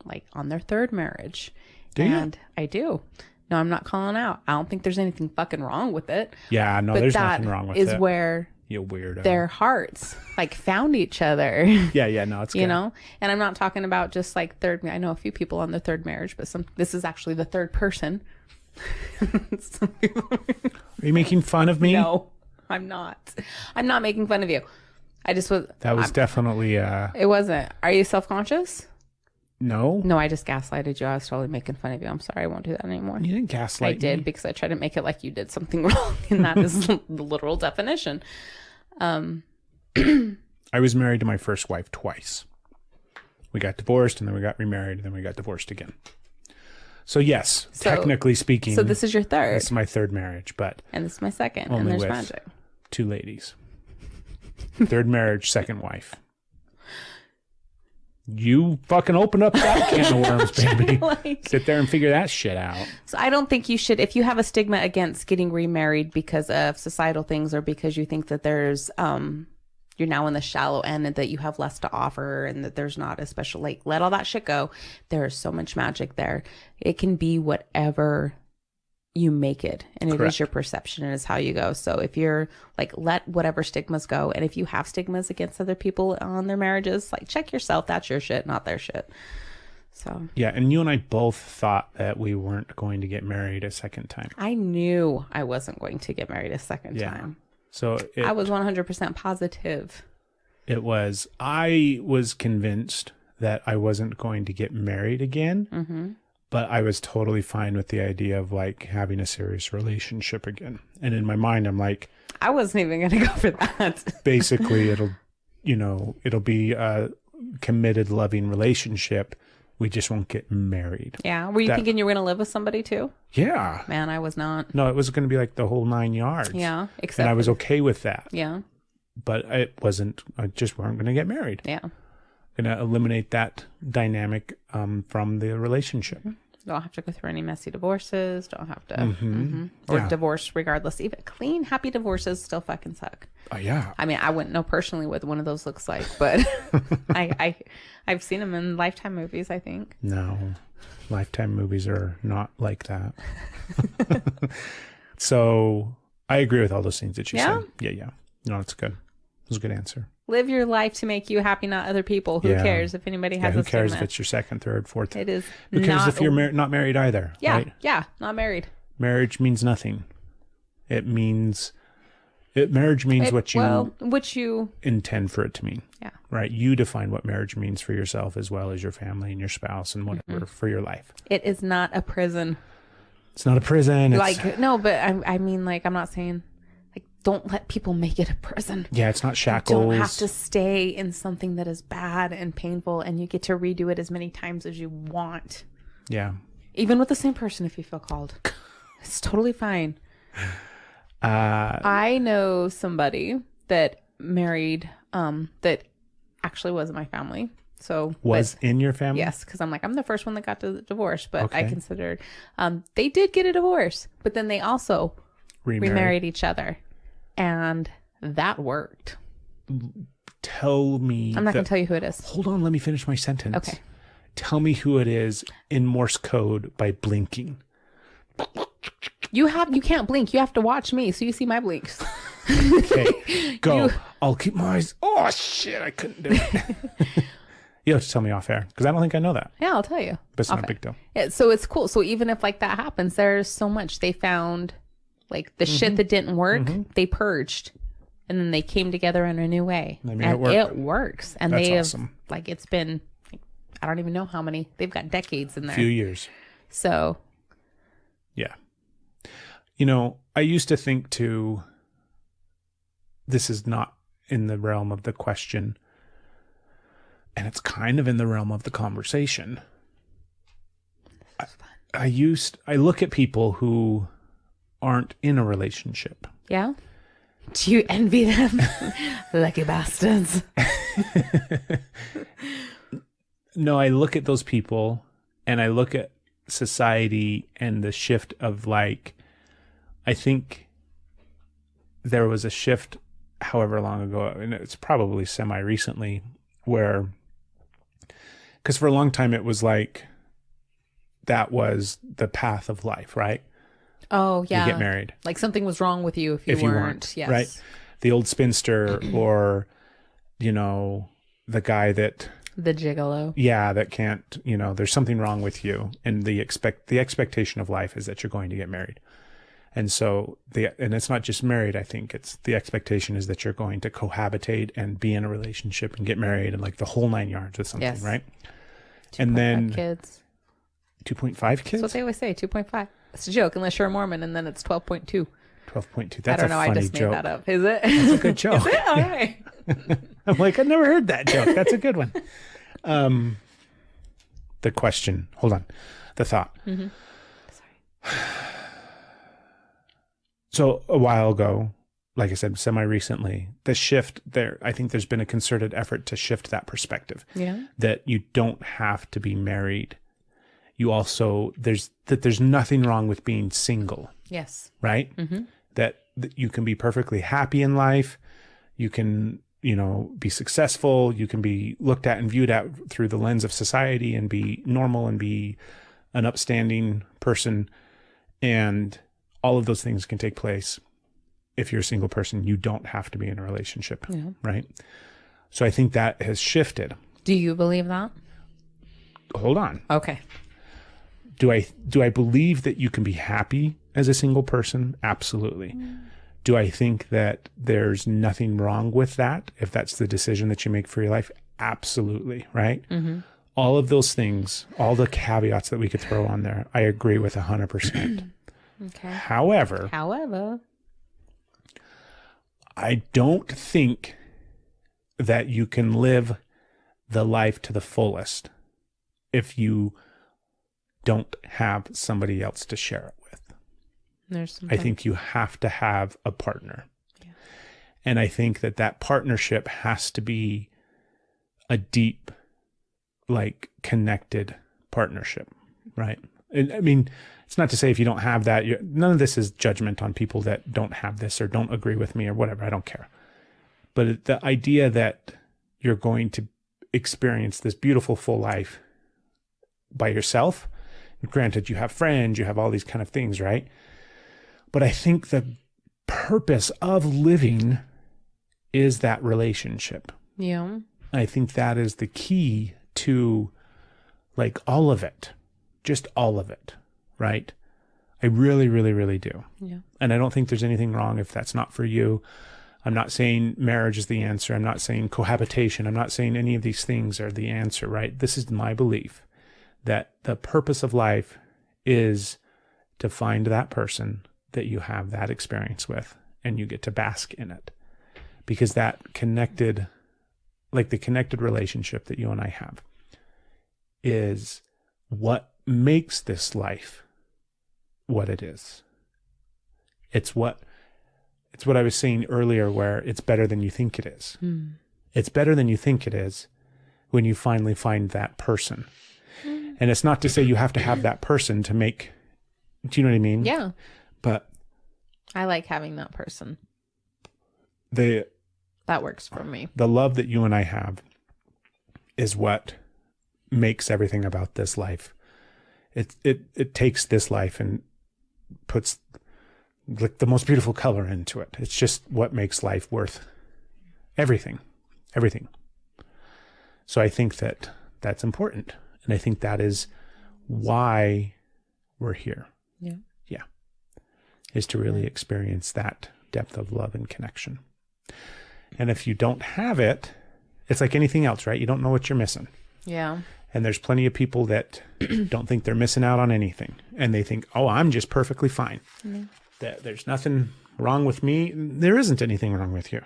like on their third marriage. Do you? And I do. No, I'm not calling out. I don't think there's anything fucking wrong with it. Yeah, no, But there's that nothing wrong with is it. where You weirdo. their hearts like found each other. Yeah, no, it's good. You know, and I'm not talking about just like third. I know a few people on their third marriage, but this is actually the third person. Some people- Are you making fun of me? No, I'm not. I'm not making fun of you. I just was. That was definitely It wasn't. Are you self-conscious? no. No, I just gaslighted you. I was totally making fun of you. I'm sorry. I won't do that anymore. You didn't gaslight I did me. because I tried to make it like you did something wrong, and that is the literal definition. I was married to my first wife twice. We got divorced, and then we got remarried, and then we got divorced again. So yes, technically speaking. So this is your third. This is my third marriage, but. And this is my second. Only And there's with magic. 2 ladies. Third marriage, second wife. You fucking open up that can of worms, baby. Sit there and figure that shit out. So I don't think you should, if you have a stigma against getting remarried because of societal things or because you think that there's, you're now in the shallow end and that you have less to offer and that there's not a special, like, let all that shit go. There is so much magic there. It can be whatever you make it, and it is your perception and it's how you go. So if you're like, let whatever stigmas go, and if you have stigmas against other people on their marriages, like, check yourself. That's your shit, not their shit. So yeah, and you and I both thought that we weren't going to get married a second time. I knew I wasn't going to get married a second time. So I was 100% positive. I was convinced that I wasn't going to get married again. Mm-hmm. But I was totally fine with the idea of like having a serious relationship again. And in my mind, I'm like, I wasn't even going to go for that. Basically, it'll be a committed, loving relationship. We just won't get married. Yeah. Were you thinking you were going to live with somebody too? Yeah. Man, I was not. No, it was going to be like the whole 9 yards. Yeah. And I was okay with that. Yeah. But I just weren't going to get married. Yeah. Going to eliminate that dynamic from the relationship. Mm-hmm. Don't have to go through any messy divorces. Don't have to. Or divorce regardless. Even clean, happy divorces still fucking suck. Oh, yeah. I mean, I wouldn't know personally what one of those looks like, but I've seen them in Lifetime movies, I think. No, Lifetime movies are not like that. So I agree with all those things that you said. Yeah. No, it's good. It was a good answer. Live your life to make you happy, not other people. Who cares if anybody has who cares if it's your second, third, fourth? It is. Who cares if you're not married either? Yeah, right? yeah, not married. Marriage means nothing. Marriage means what you intend for it to mean. Yeah. Right. You define what marriage means for yourself as well as your family and your spouse and whatever for your life. It is not a prison. It's not a prison. No, but I mean, like, I'm not saying. Don't let people make it a prison. Yeah, it's not shackles. You don't have to stay in something that is bad and painful, and you get to redo it as many times as you want. Yeah. Even with the same person if you feel called. It's totally fine. I know somebody that married, that actually was in my family. So in your family? Yes, because I'm the first one that got the divorce, but I considered, they did get a divorce, but then they also remarried each other. And that worked. Tell me. I'm not going to tell you who it is. Hold on. Let me finish my sentence. Okay. Tell me who it is in Morse code by blinking. You can't blink. You have to watch me so you see my blinks. Okay. Go. I'll keep my eyes. Oh, shit. I couldn't do it. You have to tell me off air because I don't think I know that. Yeah, I'll tell you. But it's not a big deal. Yeah, so it's cool. So even if like that happens, there's so much they found. Like the shit that didn't work, they purged, and then they came together in a new way. They made it work. It works, and That's they awesome. have it's been, I don't even know how many. They've got decades in there. A few years. So, yeah. I used to think too. This is not in the realm of the question, and it's kind of in the realm of the conversation. I look at people who aren't in a relationship. Yeah. Do you envy them? Lucky bastards. No, I look at those people and I look at society and the shift of I think there was a shift however long ago, and it's probably semi-recently, because for a long time it was that was the path of life, right? Oh, yeah. You get married. Like something was wrong with you if you weren't. Yes. Right? The old spinster or, the guy that... The gigolo. Yeah, that can't, there's something wrong with you. And the expectation of life is that you're going to get married. And so, and it's not just married, I think. It's the expectation is that you're going to cohabitate and be in a relationship and get married and the whole 9 yards with something, right? 2.5 kids. 2.5 kids? That's what they always say, 2.5. It's a joke, unless you're a Mormon, and then it's 12.2. 12.2. That's a funny joke. I don't know, I just made that up. Is it? That's a good joke. Is it? All right. I'm I've never heard that joke. That's a good one. The question, hold on, the thought. Mm-hmm. So a while ago, like I said, semi-recently, the shift there, I think there's been a concerted effort to shift that perspective. Yeah. That you don't have to be married. You also, there's nothing wrong with being single, Yes. right? Mm-hmm. That you can be perfectly happy in life. You can, be successful. You can be looked at and viewed at through the lens of society and be normal and be an upstanding person. And all of those things can take place. If you're a single person, you don't have to be in a relationship, right? So I think that has shifted. Do you believe that? Hold on. Okay. Do I believe that you can be happy as a single person? Absolutely. Do I think that there's nothing wrong with that if that's the decision that you make for your life? Absolutely, right? Mm-hmm. All of those things, all the caveats that we could throw on there, I agree with 100%. Okay. However, I don't think that you can live the life to the fullest if you don't have somebody else to share it with. I think you have to have a partner. Yeah. And I think that partnership has to be a deep, connected partnership, right? I mean, it's not to say if you don't have that, none of this is judgment on people that don't have this or don't agree with me or whatever. I don't care. But the idea that you're going to experience this beautiful full life by yourself, granted, you have friends, you have all these kind of things, right? But I think the purpose of living is that relationship. Yeah. I think that is the key to all of it, just all of it, right? I really, really, really do. Yeah. And I don't think there's anything wrong if that's not for you. I'm not saying marriage is the answer. I'm not saying cohabitation. I'm not saying any of these things are the answer, right? This is my belief that the purpose of life is to find that person that you have that experience with and you get to bask in it. Because that connected, the connected relationship that you and I have is what makes this life what it is. It's what I was saying earlier, where it's better than you think it is. It's better than you think it is when you finally find that person. And it's not to say you have to have that person to make, do you know what I mean? Yeah. But I like having that person. That works for me. The love that you and I have is what makes everything about this life. It takes this life and puts the most beautiful color into it. It's just what makes life worth everything. So I think that that's important. And I think that is why we're here. Yeah. Yeah. Is to really experience that depth of love and connection. And if you don't have it, it's like anything else, right? You don't know what you're missing. Yeah. And there's plenty of people that don't think they're missing out on anything. And they think, oh, I'm just perfectly fine. Mm-hmm. That there's nothing wrong with me. There isn't anything wrong with you.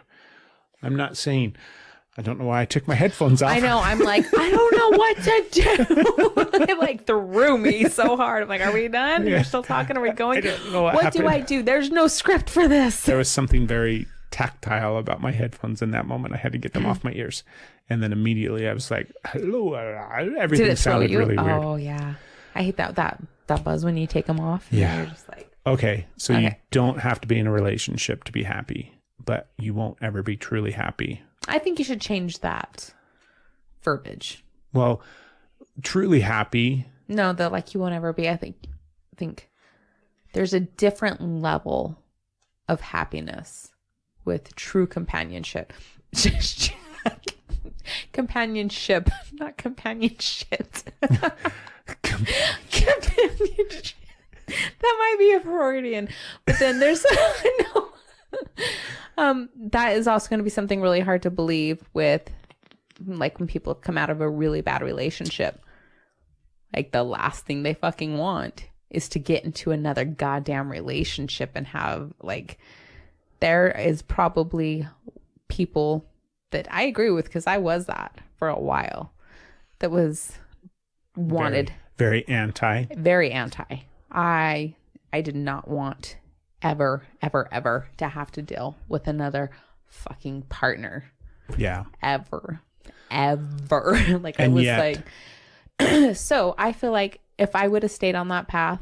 I'm not saying, I don't know why I took my headphones off. I know. I'm like, I don't know what to do. It threw me so hard. I'm like, are we done? You're still talking? Are we going? I don't know what do I do? There's no script for this. There was something very tactile about my headphones in that moment. I had to get them off my ears. And then immediately I was like, hello. Everything sounded really weird. Oh, yeah. I hate that buzz when you take them off. Yeah. You're just like, okay. So you don't have to be in a relationship to be happy, but you won't ever be truly happy. I think you should change that verbiage. Well, truly happy. No, you won't ever be. I think there's a different level of happiness with true companionship. Companionship, not companionship. Companionship. That might be a Freudian. But then there's no. That is also going to be something really hard to believe with, when people come out of a really bad relationship. The last thing they fucking want is to get into another goddamn relationship and have, there is probably people that I agree with, because I was that for a while, that was wanted. Very anti. Very anti. I did not want ever to have to deal with another fucking partner. Yeah. Ever. Like, And I was yet, like, so I feel like if I would have stayed on that path,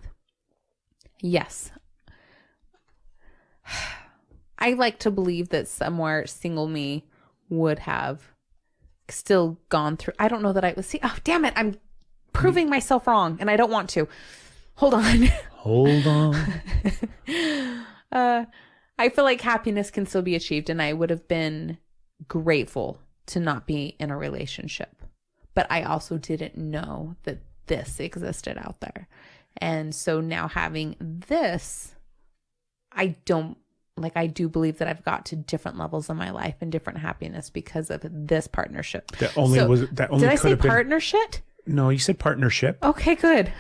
yes. I like to believe that somewhere single me would have still gone through. I don't know that I was. See, oh, damn it. I'm proving myself wrong and I don't want to. Hold on. Hold on. I feel like happiness can still be achieved, and I would have been grateful to not be in a relationship. But I also didn't know that this existed out there. And so now having this, I do believe that I've got to different levels of my life and different happiness because of this partnership. Did I say partnership? No, you said partnership. Okay, good.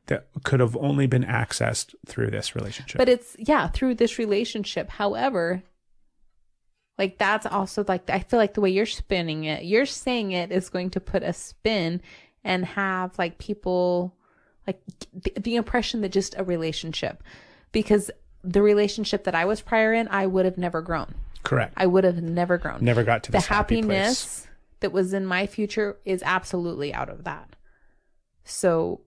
That could have only been accessed through this relationship. But it's, through this relationship. However, like, that's also like, I feel like the way you're spinning it, you're saying it is going to put a spin and have like people like the impression that just a relationship, because the relationship that I was prior in, I would have never grown. Correct. I would have never grown. Never got to this the happy happiness place that was in my future is absolutely out of that. So,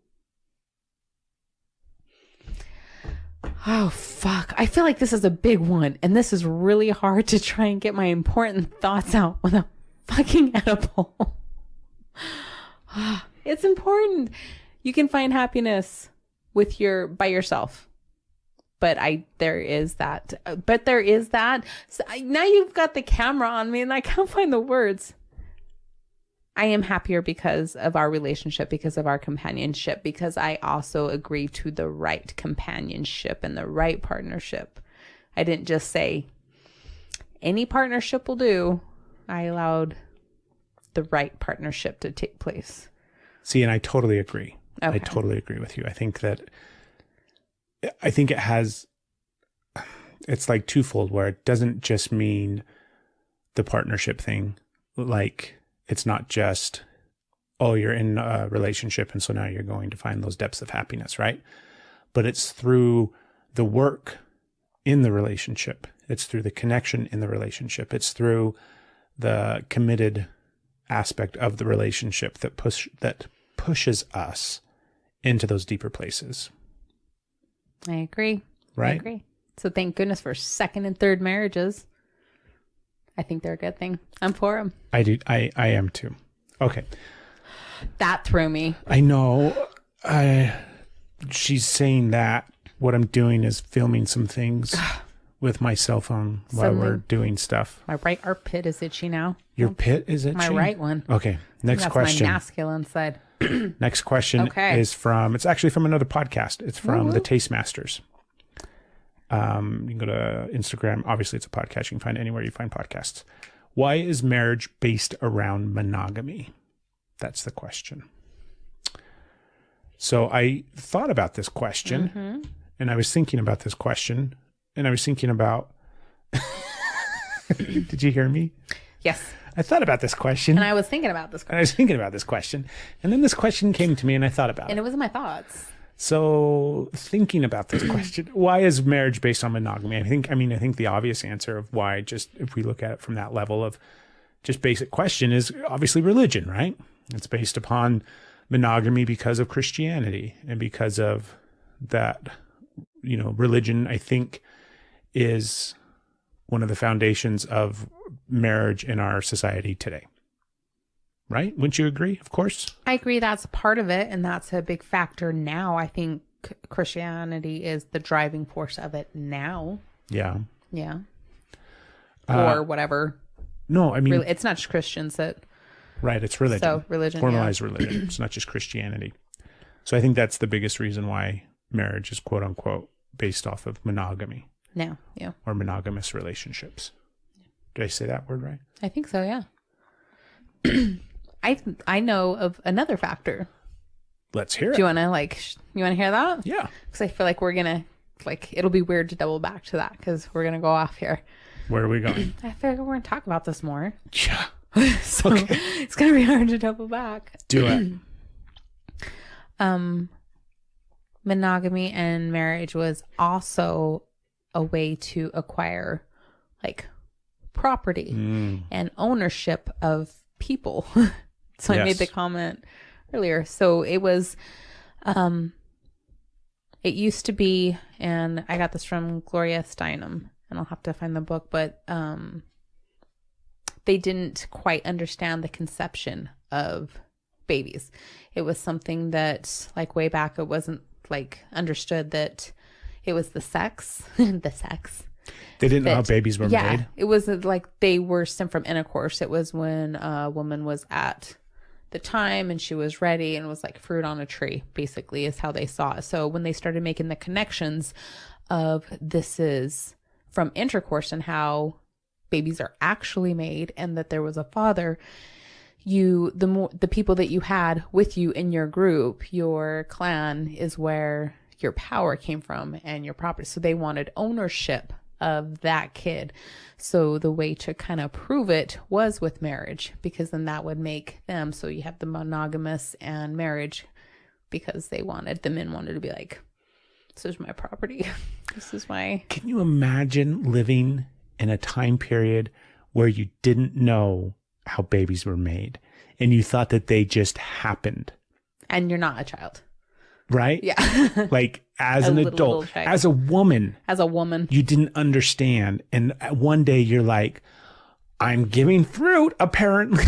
oh, fuck. I feel like this is a big one. And this is really hard to try and get my important thoughts out with a fucking edible. It's important. You can find happiness by yourself. But there is that. So now you've got the camera on me and I can't find the words. I am happier because of our relationship, because of our companionship, because I also agree to the right companionship and the right partnership. I didn't just say any partnership will do. I allowed the right partnership to take place. See, and I totally agree. Okay. I totally agree with you. I think it's like twofold, where it doesn't just mean the partnership thing. Like, it's not just, oh, you're in a relationship and so now you're going to find those depths of happiness, right? But it's through the work in the relationship. It's through the connection in the relationship. It's through the committed aspect of the relationship that pushes us into those deeper places. I agree. Right? I agree. So thank goodness for second and third marriages. I think they're a good thing. I'm for them. I do. I am too. Okay. That threw me. I know. She's saying that. What I'm doing is filming some things with my cell phone while we're doing stuff. My right armpit is itchy now. Your pit is itchy? My right one. Okay. Next question. My masculine side. Next question is it's actually from another podcast. It's from the Tastemasters. You can go to Instagram. Obviously, it's a podcast. You can find it anywhere you find podcasts. Why is marriage based around monogamy? That's the question. So I thought about this question, and I was thinking about this question, and I was thinking about... Did you hear me? Yes. I thought about this question. And I was thinking about this question. And then this question came to me, and I thought about it. And it was in my thoughts. So thinking about this question, why is marriage based on monogamy? I think the obvious answer of why, just if we look at it from that level of just basic question, is obviously religion, right? It's based upon monogamy because of Christianity, and because of that, religion, I think, is one of the foundations of marriage in our society today. Right? Wouldn't you agree? Of course. I agree. That's part of it. And that's a big factor now. I think Christianity is the driving force of it now. Yeah. Yeah. Or whatever. No, I mean... It's not just Christians that... Right. It's religion. So religion. Formalized religion. It's not just Christianity. So I think that's the biggest reason why marriage is quote unquote based off of monogamy. No. Yeah. Or monogamous relationships. Did I say that word right? I think so. Yeah. I know of another factor. Let's hear it. Do you want to hear that? Yeah. Because I feel like we're going to, it'll be weird to double back to that because we're going to go off here. Where are we going? I feel like we're going to talk about this more. Yeah. So it's going to be hard to double back. Do it. Monogamy and marriage was also a way to acquire like property and ownership of people. So I made the comment earlier. So it was, it used to be, and I got this from Gloria Steinem, and I'll have to find the book, but they didn't quite understand the conception of babies. It was something that, like, way back, it wasn't like understood that it was the sex. The sex. They didn't know how babies were made. It was like they were stemmed from intercourse. It was when a woman was at the time and she was ready and was like fruit on a tree, basically, is how they saw it. So when they started making the connections of this is from intercourse and how babies are actually made, and that there was a father, the people that you had with you in your group, your clan, is where your power came from and your property. So they wanted ownership of that kid. So the way to kind of prove it was with marriage, because then that would make them, so you have the monogamous and marriage, because the men wanted to be like, this is my property. This is my... Can you imagine living in a time period where you didn't know how babies were made and you thought that they just happened? And you're not a child. Right? Yeah. Like as an adult, as a woman, you didn't understand. And one day you're like, I'm giving fruit, apparently.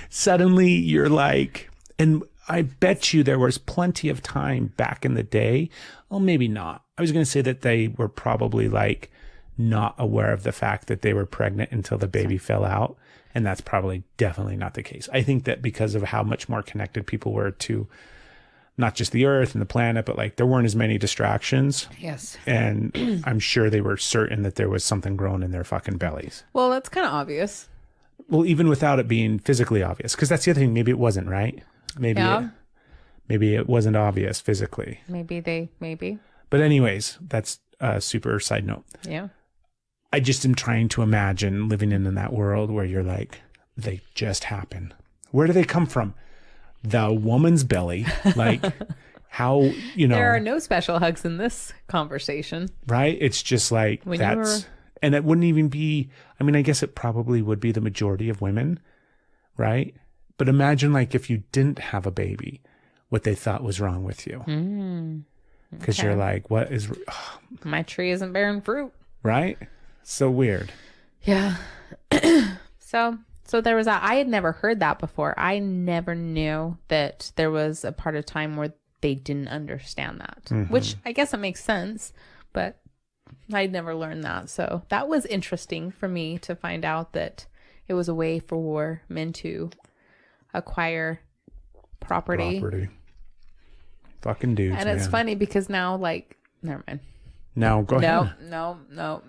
Suddenly you're like, and I bet you there was plenty of time back in the day. Well, maybe not. I was going to say that they were probably like not aware of the fact that they were pregnant until the baby fell out. And that's probably definitely not the case. I think that because of how much more connected people were to not just the earth and the planet, but like there weren't as many distractions. Yes. And I'm sure they were certain that there was something growing in their fucking bellies. Well, that's kind of obvious. Well, even without it being physically obvious, because that's the other thing. Maybe it wasn't, right? Maybe it wasn't obvious physically. Maybe. But anyways, that's a super side note. Yeah. I just am trying to imagine living in that world where you're like, they just happen. Where do they come from? The woman's belly. Like how, There are no special hugs in this conversation. Right? It's just like and it wouldn't even be, I mean, I guess it probably would be the majority of women, right? But imagine like if you didn't have a baby, what they thought was wrong with you. Because you're like, what is... My tree isn't bearing fruit. Right? So weird. Yeah. So there was I had never heard that before. I never knew that there was a part of time where they didn't understand that, which I guess it makes sense, but I'd never learned that. So that was interesting for me to find out that it was a way for men to acquire property. Fucking dudes. And it's funny because now, like, never mind. No, go ahead. No.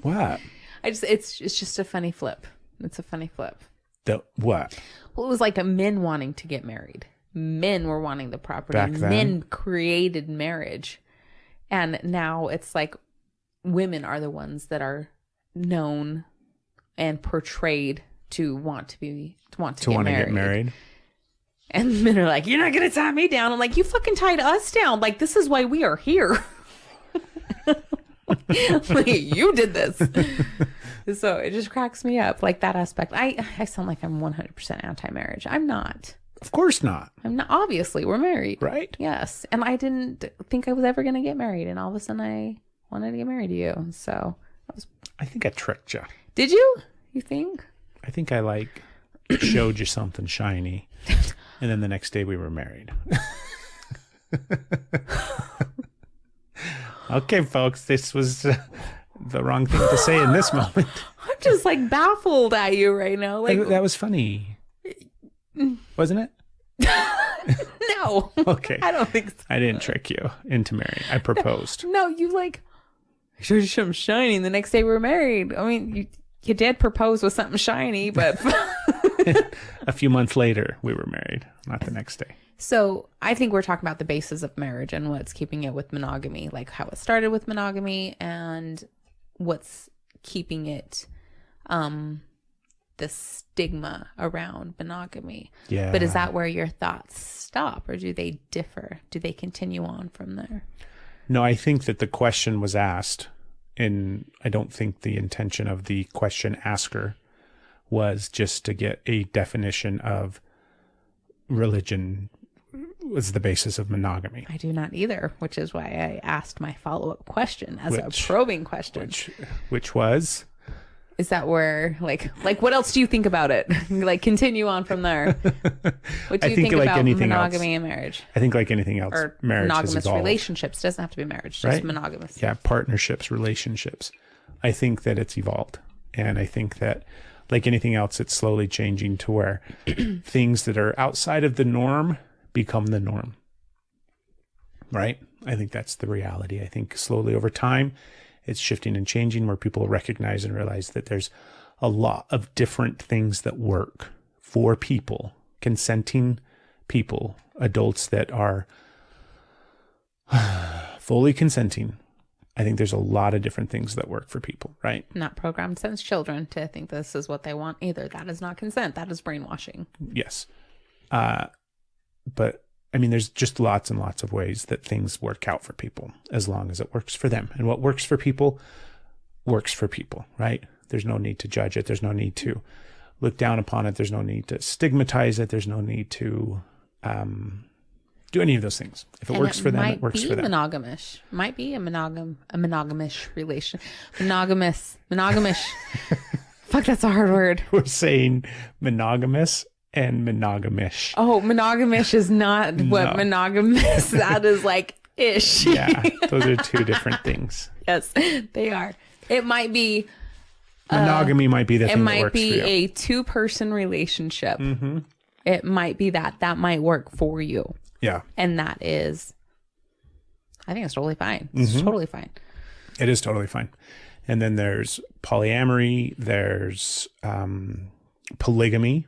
What? It's just a funny flip. It's a funny flip. The what? Well, it was like the men wanting to get married. Men were wanting the property. Back then? Men created marriage. And now it's like women are the ones that are known and portrayed to want to get married. And men are like, you're not going to tie me down. I'm like, you fucking tied us down. Like, this is why we are here. Like, you did this. So it just cracks me up, like that aspect. I sound like I'm 100% anti-marriage. I'm not. Of course not. I'm not. Obviously, we're married. Right? Yes. And I didn't think I was ever going to get married. And all of a sudden, I wanted to get married to you. So I think I tricked you. Did you? You think? I think I like showed you something shiny. And then the next day we were married. Okay, folks, this was the wrong thing to say in this moment. I'm just like baffled at you right now. Like that was funny, wasn't it? No. Okay. I don't think so. I didn't trick you into marrying. I proposed. No, you like showed you something shiny. And the next day we were married. I mean, you did propose with something shiny, but a few months later we were married. Not the next day. So I think we're talking about the basis of marriage and what's keeping it with monogamy, like how it started with monogamy and what's keeping it the stigma around monogamy. Yeah. But is that where your thoughts stop, or do they differ? Do they continue on from there? No, I think that the question was asked, and I don't think the intention of the question asker was just to get a definition of religion was the basis of monogamy. I do not either, which is why I asked my follow-up question as a probing question. Which was? Is that where, like what else do you think about it? Like, continue on from there. What do you think like about monogamy and marriage? I think like anything else, or marriage monogamous has evolved. relationships. Doesn't have to be marriage, just Right? monogamous. Yeah, partnerships, relationships. I think that it's evolved. And I think that like anything else, it's slowly changing to where things that are outside of the norm become the norm. Right? I think that's the reality. I think slowly over time, it's shifting and changing where people recognize and realize that there's a lot of different things that work for people, consenting people, adults that are fully consenting. I think there's a lot of different things that work for people, right? Not programmed since children to think this is what they want either. That is not consent. That is brainwashing. Yes. But I mean, there's just lots and lots of ways that things work out for people as long as it works for them. And what works for people, right? There's no need to judge it. There's no need to look down upon it. There's no need to stigmatize it. There's no need to do any of those things. If it works for them, it works for them. Monogamish. Might be a monogamish relation. Monogamous. Fuck, that's a hard word. We're saying monogamous and monogamish. Oh, monogamish is not what monogamous. That is like ish. Yeah, those are two different things. Yes, they are. It might be. Monogamy might be the thing that It might works be for you. a 2-person relationship. Mm-hmm. It might be that might work for you. Yeah. And that is, I think it's totally fine. It's totally fine. It is totally fine. And then there's polyamory. There's polygamy.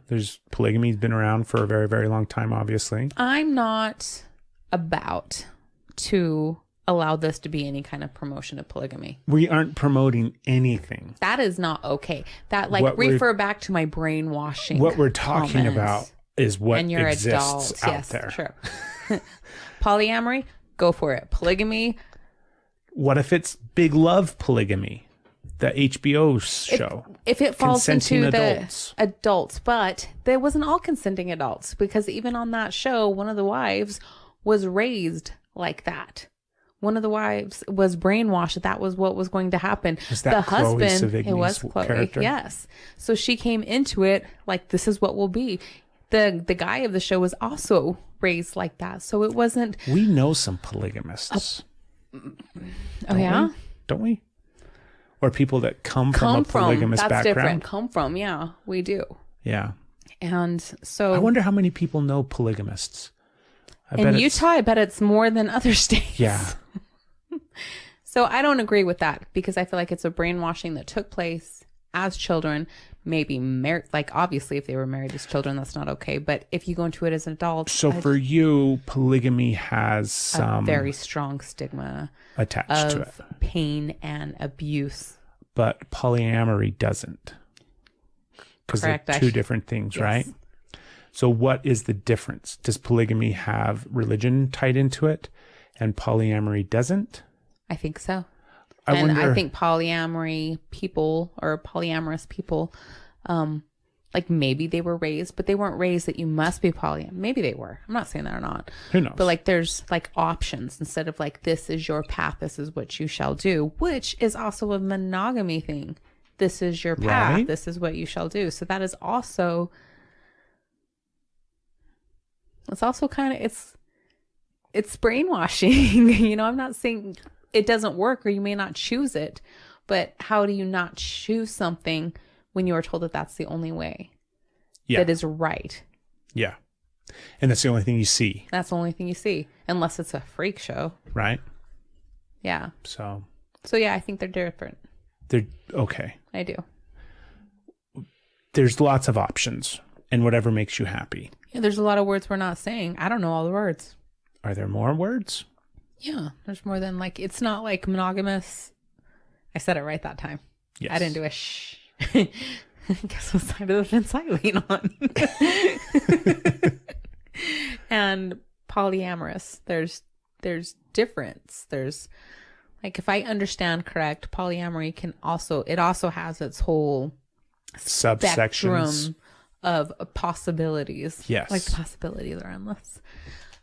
Polygamy's been around for a very, very long time, obviously. I'm not about to allow this to be any kind of promotion of polygamy. We aren't promoting anything. That is not okay. That refer back to my brainwashing. What we're talking comments. about is what And you're exists adults. out Yes, there. true. Polyamory, go for it. Polygamy. What if it's Big Love Polygamy, the HBO show? If it falls Consenting into adults. the adults, but there wasn't all consenting adults, because even on that show, one of the wives was raised like that. One of the wives was brainwashed. That was what was going to happen. Was that the Chloe husband, Sevigny's it was Chloe. character? Yes. So she came into it like, this is what will be. The guy of the show was also raised like that. So it wasn't. We know some polygamists. Oh, yeah? Don't we? Or people that come from a polygamous that's background. different. Come from, yeah, we do. Yeah. And so I wonder how many people know polygamists. in Utah, I bet it's more than other states. Yeah. So I don't agree with that, because I feel like it's a brainwashing that took place as children. Maybe married, like obviously if they were married as children, that's not okay. But if you go into it as an adult, So for you, polygamy has some a very strong stigma attached to it. of pain and abuse. But polyamory doesn't. Because they're Correct. two different things, Yes. right? So what is the difference? Does polygamy have religion tied into it and polyamory doesn't? I think so. I And wonder, I think polyamory people or polyamorous people, like maybe they were raised, but they weren't raised that you must be polyamorous. Maybe they were. I'm not saying that or not. who knows? But like there's like options instead of like, this is your path, this is what you shall do, which is also a monogamy thing. This is your path, Right. this is what you shall do. So that is also, it's also kind of, it's brainwashing. You know, I'm not saying it doesn't work or you may not choose it, but how do you not choose something when you are told that that's the only way yeah. that is right? Yeah. And that's the only thing you see, That's the only thing you see, unless it's a freak show. right? Yeah. So So yeah, I think they're different. they're okay. I do. There's lots of options and whatever makes you happy. Yeah, there's a lot of words we're not saying. I don't know all the words. Are there more words? Yeah, there's more than like, it's not like monogamous. I said it right that time. Yes. I didn't do a shh Guess what side of the fence I lean on. And polyamorous, there's difference. There's like, if I understand correct, polyamory also has its whole subsections spectrum of possibilities. Yes. Like, the possibilities are endless.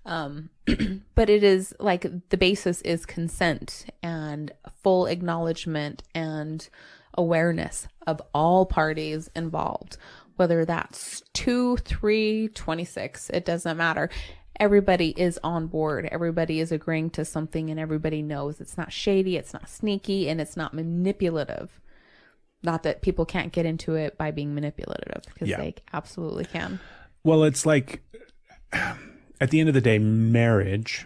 But it is like, the basis is consent and full acknowledgement and awareness of all parties involved, whether that's 2, 3, 26, it doesn't matter. Everybody is on board. Everybody is agreeing to something, and everybody knows it's not shady, it's not sneaky, and it's not manipulative. Not that people can't get into it by being manipulative, because they absolutely can. Well, it's like, at the end of the day, marriage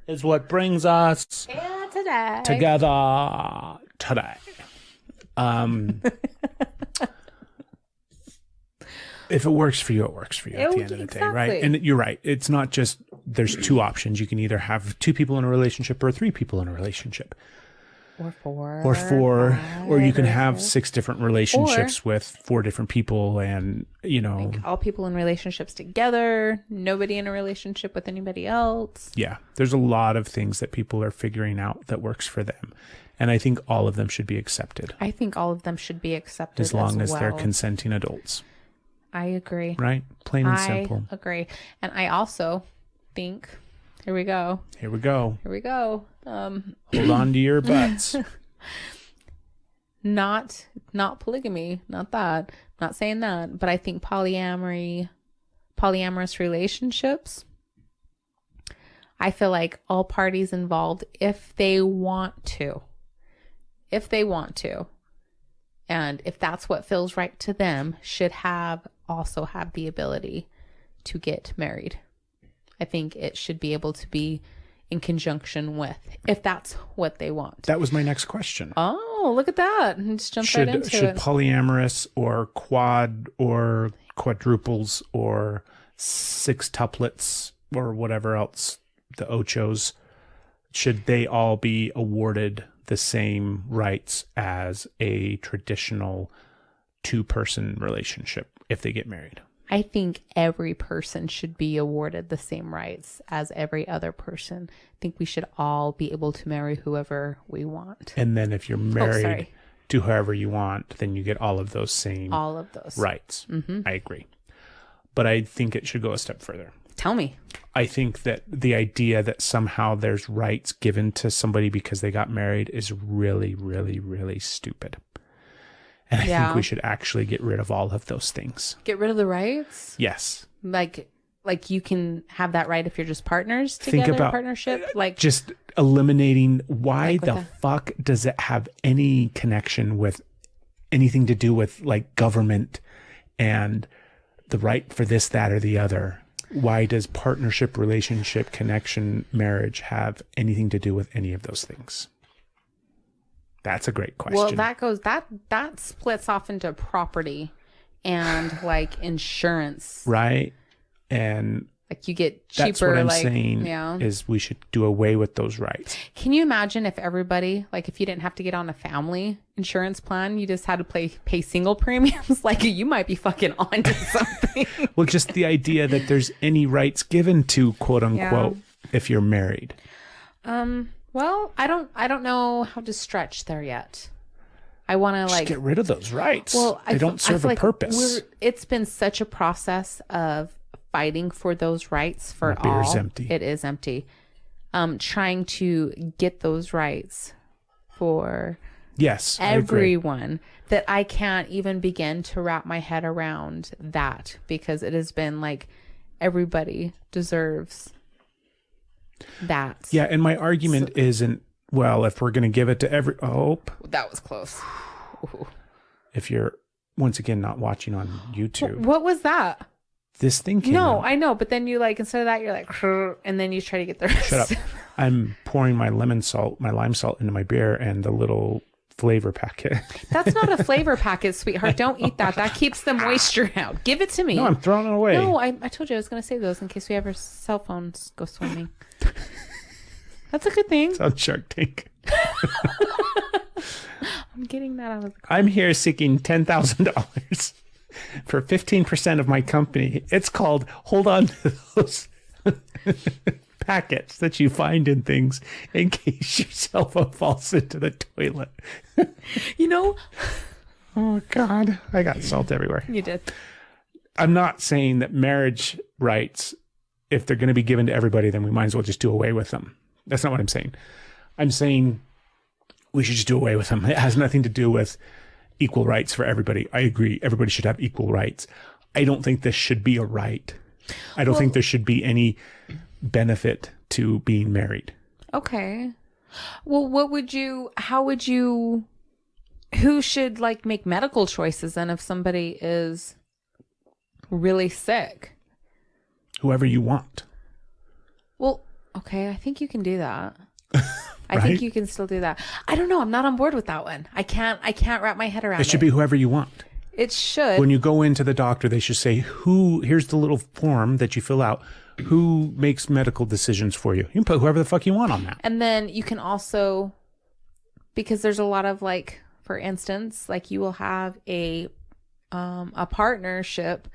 is what brings us together today. If it works for you, it works for you at the end of the day, right? And you're right. It's not just, there's two options. You can either have 2 people in a relationship or 3 people in a relationship. Or 4. Or 4. Or you can have 6 different relationships with 4 different people, and, you know. Like, all people in relationships together, nobody in a relationship with anybody else. Yeah. There's a lot of things that people are figuring out that works for them. And I think all of them should be accepted. I think all of them should be accepted as long as well. they're consenting adults. I agree. Right? Plain and simple. I agree. And I also think, here we go. Hold on to your butts. Not polygamy, not that. I'm not saying that, but I think polyamorous relationships, I feel like all parties involved, if they want to, and if that's what feels right to them, should also have the ability to get married. I think it should be able to be in conjunction with, if that's what they want. That was my next question. Oh, look at that. Just jump right into it. Should polyamorous or quad or quadruples or sextuplets or whatever else, the ochos, should they all be awarded the same rights as a traditional 2-person relationship if they get married? I think every person should be awarded the same rights as every other person. I think we should all be able to marry whoever we want. And then if you're married to whoever you want, then you get all of those rights. Mm-hmm. I agree. But I think it should go a step further. Tell me. I think that the idea that somehow there's rights given to somebody because they got married is really, really, really stupid. And I think we should actually get rid of all of those things. Get rid of the rights? Yes. Like you can have that right if you're just partners together in partnership? Like, just eliminating why the fuck does it have any connection with anything to do with like government and the right for this, that, or the other? Why does partnership, relationship, connection, marriage have anything to do with any of those things? That's a great question. Well, that splits off into property and like insurance. Right. And like you get cheaper. That's what I'm saying is we should do away with those rights. Can you imagine if everybody, like if you didn't have to get on a family insurance plan, you just had to pay single premiums? Like you might be fucking onto something. Well, just the idea that there's any rights given to quote unquote if you're married. Well, I don't know how to stretch there yet. I want to like get rid of those rights. Well, they don't serve a purpose. It's been such a process of fighting for those rights for all. My beer's empty. It is empty. Trying to get those rights for everyone, that I can't even begin to wrap my head around that, because it has been like everybody deserves that. Yeah, and my argument isn't, well, if we're going to give it to that was close. If you're once again not watching on YouTube. What was that? This thing came out. I know, but then you like, instead of that, you're like, and then you try to get the rest. Shut up. I'm pouring my lime salt into my beer and the little flavor packet. That's not a flavor packet, sweetheart. Don't eat that. That keeps the moisture out. Give it to me. No, I'm throwing it away. No, I told you I was going to save those in case we ever cell phones go swimming. That's a good thing. Sounds Shark Tank. I'm getting that out of the I'm here seeking $10,000 for 15% of my company. It's called hold on to those packets that you find in things in case your cell phone falls into the toilet. You know? Oh, God. I got salt everywhere. You did. I'm not saying that marriage rights, if they're going to be given to everybody, then we might as well just do away with them. That's not what I'm saying. I'm saying we should just do away with them. It has nothing to do with equal rights for everybody. I agree. Everybody should have equal rights. I don't think this should be a right. I don't think there should be any benefit to being married. Okay. Well, who should like make medical choices then if somebody is really sick? Whoever you want. Well, okay, I think you can do that. I Right? think you can still do that. I don't know. I'm not on board with that one. I can't wrap my head around it. It should be whoever you want. It should. When you go into the doctor, they should say, here's the little form that you fill out. Who makes medical decisions for you? You can put whoever the fuck you want on that. And then you can also, because there's a lot of like, for instance, like you will have a partnership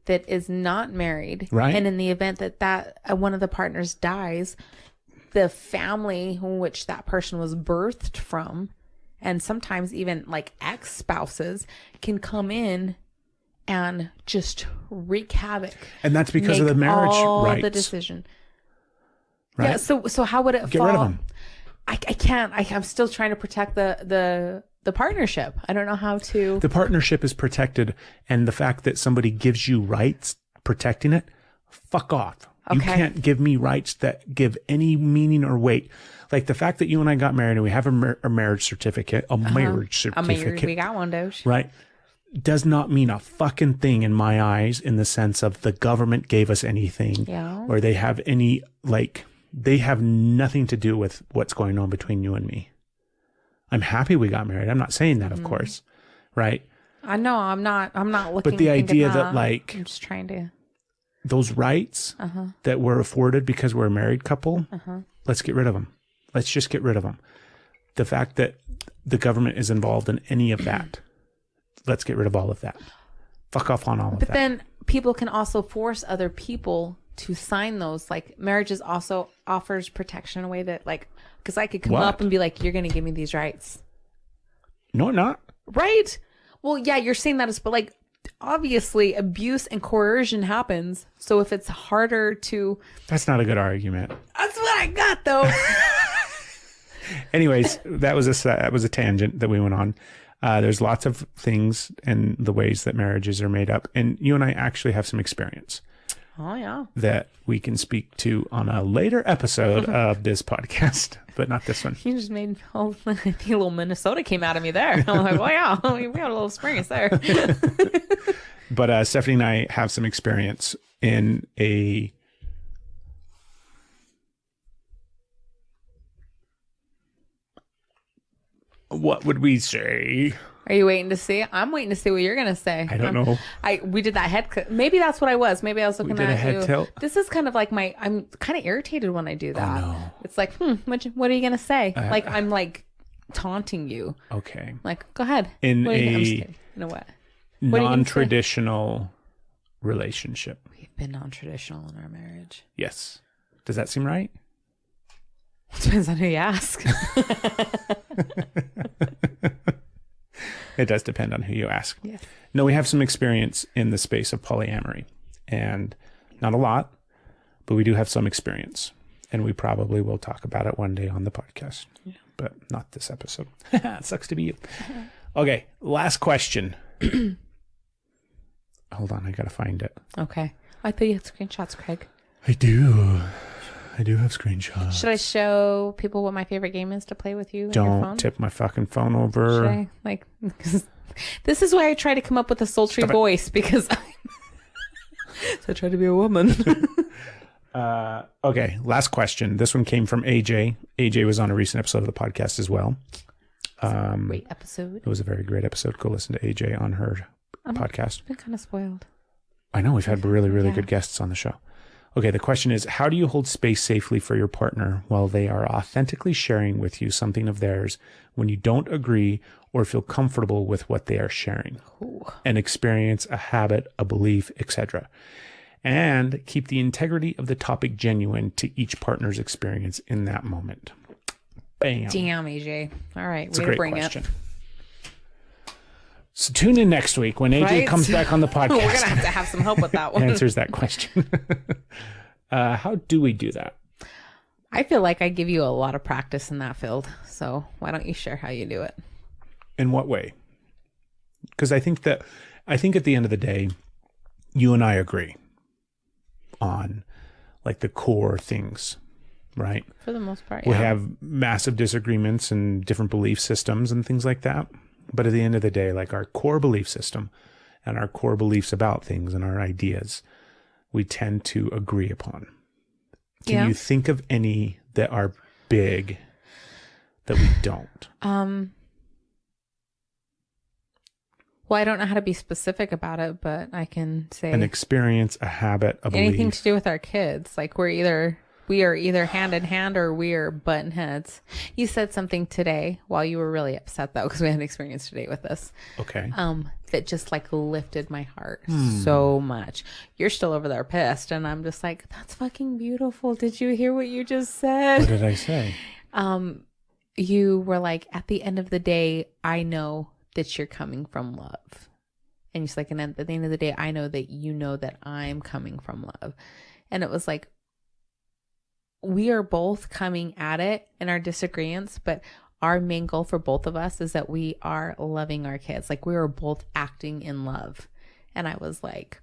that is not married. Right. And in the event that one of the partners dies, the family in which that person was birthed from, and sometimes even like ex-spouses, can come in and just wreak havoc. And that's because of the marriage rights. The decision. Right? Yeah. So how would it Get fall? rid of them. I can't. I'm still trying to protect the partnership. I don't know how to. The partnership is protected, and the fact that somebody gives you rights protecting it, fuck off. You Okay. can't give me rights that give any meaning or weight. Like the fact that you and I got married and we have a marriage certificate, marriage certificate, we got one, Doge. right, does not mean a fucking thing in my eyes in the sense of the government gave us anything, Yeah. or they have any, like, they have nothing to do with what's going on between you and me. I'm happy we got married. I'm not saying that, of course, right? I know I'm not looking. But the thinking idea that like I'm just trying to. those rights that were afforded because we're a married couple, let's get rid of them. Let's just get rid of them. The fact that the government is involved in any of that, let's get rid of all of that. Fuck off on all of that. But then people can also force other people to sign those. Like marriages also offers protection in a way that like, because I could come up and be like, you're going to give me these rights. No, I'm not. Right. Well, yeah, you're saying that but like, obviously abuse and coercion happens. So if it's harder to. That's not a good argument. That's what I got though. Anyways, that was a tangent that we went on. There's lots of things and the ways that marriages are made up. And you and I actually have some experience. Oh, yeah. That we can speak to on a later episode of this podcast, but not this one. You just made I think a little Minnesota came out of me there. I'm like, well, yeah, we got a little Springs there. But Stephanie and I have some experience in a what would we say? Are you waiting to see? I'm waiting to see what you're gonna say. I don't know. We did that head. Maybe that's what I was. Maybe I was looking did at a head you. tilt. This is kind of like I'm kind of irritated when I do that. no. It's like, what are you gonna say? Like I'm like taunting you. Okay. Like, go ahead. In What are you gonna- I'm just a kidding. You know what? What are you gonna say? non-traditional relationship. We've been non-traditional in our marriage. Yes. Does that seem right? Depends on who you ask. It does depend on who you ask. Yes. No, we have some experience in the space of polyamory, and not a lot, but we do have some experience, and we probably will talk about it one day on the podcast, but not this episode. It sucks to be you. Okay, last question. Hold on, I gotta find it. Okay. I thought you had screenshots, Craig. I do have screenshots. Should I show people what my favorite game is to play with you? On your phone? Don't tip my fucking phone over. Should I? Like, 'cause this is why I try to come up with a sultry Stop it. voice because so I try to be a woman. Okay, last question. This one came from AJ. AJ was on a recent episode of the podcast as well. Great episode. It was a very great episode. Go listen to AJ on her podcast. I've been kind of spoiled. I know we've had really, really good guests on the show. Okay, the question is, how do you hold space safely for your partner while they are authentically sharing with you something of theirs when you don't agree or feel comfortable with what they are sharing? An experience, a habit, a belief, etc. And keep the integrity of the topic genuine to each partner's experience in that moment. Bam. Damn, AJ. All right, It's a way great to bring question. it. So tune in next week when AJ Right? comes back on the podcast. We're going to have some help with that one. Answers that question. How do we do that? I feel like I give you a lot of practice in that field. So why don't you share how you do it? In what way? Because I think at the end of the day, you and I agree on like the core things, right? For the most part, We yeah. have massive disagreements and different belief systems and things like that. But at the end of the day, like our core belief system and our core beliefs about things and our ideas, we tend to agree upon. Can you think of any that are big that we don't? Well, I don't know how to be specific about it, but I can say An experience, a habit, a belief. anything to do with our kids. Like we are either hand in hand or we are button heads. You said something today while you were really upset though, because we had an experience today with this. Okay. That just like lifted my heart so much. You're still over there pissed, and I'm just like, that's fucking beautiful. Did you hear what you just said? What did I say? You were like, at the end of the day, I know that you're coming from love. And you're like, and at the end of the day, I know that you know that I'm coming from love. And it was like, we are both coming at it in our disagreements, but our main goal for both of us is that we are loving our kids. Like we are both acting in love. And I was like,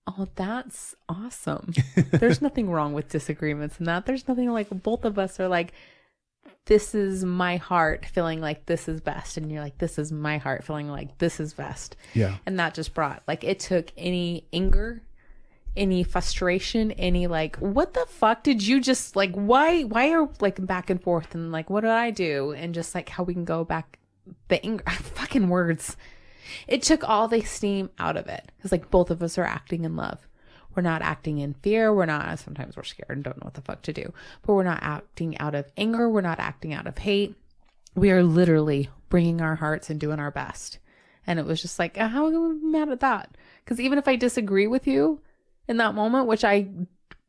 oh, that's awesome. There's nothing wrong with disagreements and that. There's nothing like both of us are like, this is my heart feeling like this is best. And you're like, this is my heart feeling like this is best. Yeah. And that just brought like, it took any anger, any frustration, any like, what the fuck did you just like, why are like back and forth and like, what did I do? And just like how we can go back, the anger, fucking words. It took all the steam out of it. Because like both of us are acting in love. We're not acting in fear. Sometimes we're scared and don't know what the fuck to do, but we're not acting out of anger. We're not acting out of hate. We are literally bringing our hearts and doing our best. And it was just like, how am I mad at that? Because even if I disagree with you in that moment, which I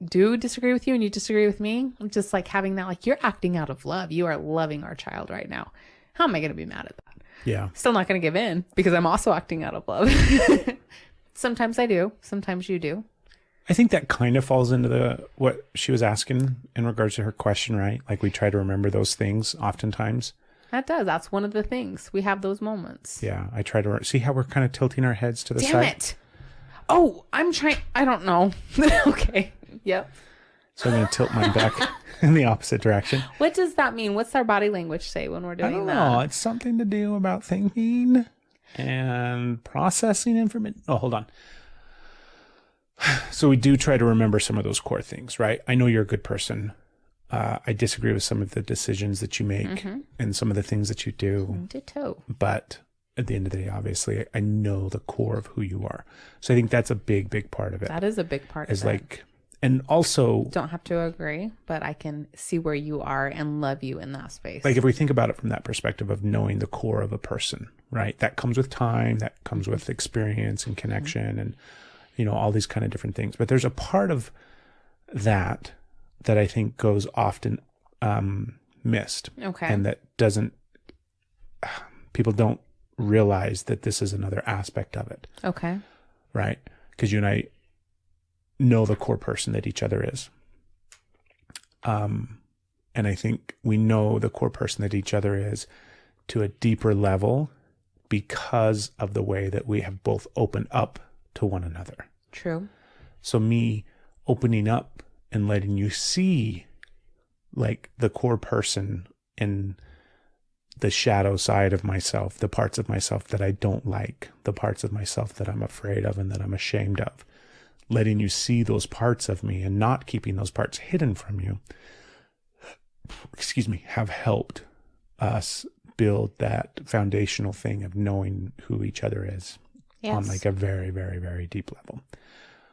do disagree with you and you disagree with me, just like having that, like, you're acting out of love. You are loving our child right now. How am I going to be mad at that? Yeah. Still not going to give in because I'm also acting out of love. Sometimes I do. Sometimes you do. I think that kind of falls into what she was asking in regards to her question, right? Like we try to remember those things oftentimes. That does. That's one of the things. We have those moments. Yeah. I try to see how we're kind of tilting our heads to the side. Damn it. Oh, I'm trying. I don't know. Okay. Yep. So I'm going to tilt mine back in the opposite direction. What does that mean? What's our body language say when we're I doing don't that? know. It's something to do about thinking and processing information. Oh, hold on. So we do try to remember some of those core things, right? I know you're a good person. I disagree with some of the decisions that you make and some of the things that you do. Ditto. But at the end of the day, obviously, I know the core of who you are. So I think that's a big, big part of it. That is a big part Is of it. like, and also, Don't have to agree, but I can see where you are and love you in that space. like if we think about it from that perspective of knowing the core of a person, right? That comes with time, that comes with experience and connection and, you know, all these kind of different things. But there's a part of that I think goes often missed. Okay. And that people don't realize that this is another aspect of it. Okay. Right? Because you and I know the core person that each other is. And I think we know the core person that each other is to a deeper level because of the way that we have both opened up to one another. True. So me opening up and letting you see like the core person in the shadow side of myself, the parts of myself that I don't like, the parts of myself that I'm afraid of and that I'm ashamed of, letting you see those parts of me and not keeping those parts hidden from you, have helped us build that foundational thing of knowing who each other is. Yes. On like a very, very, very deep level.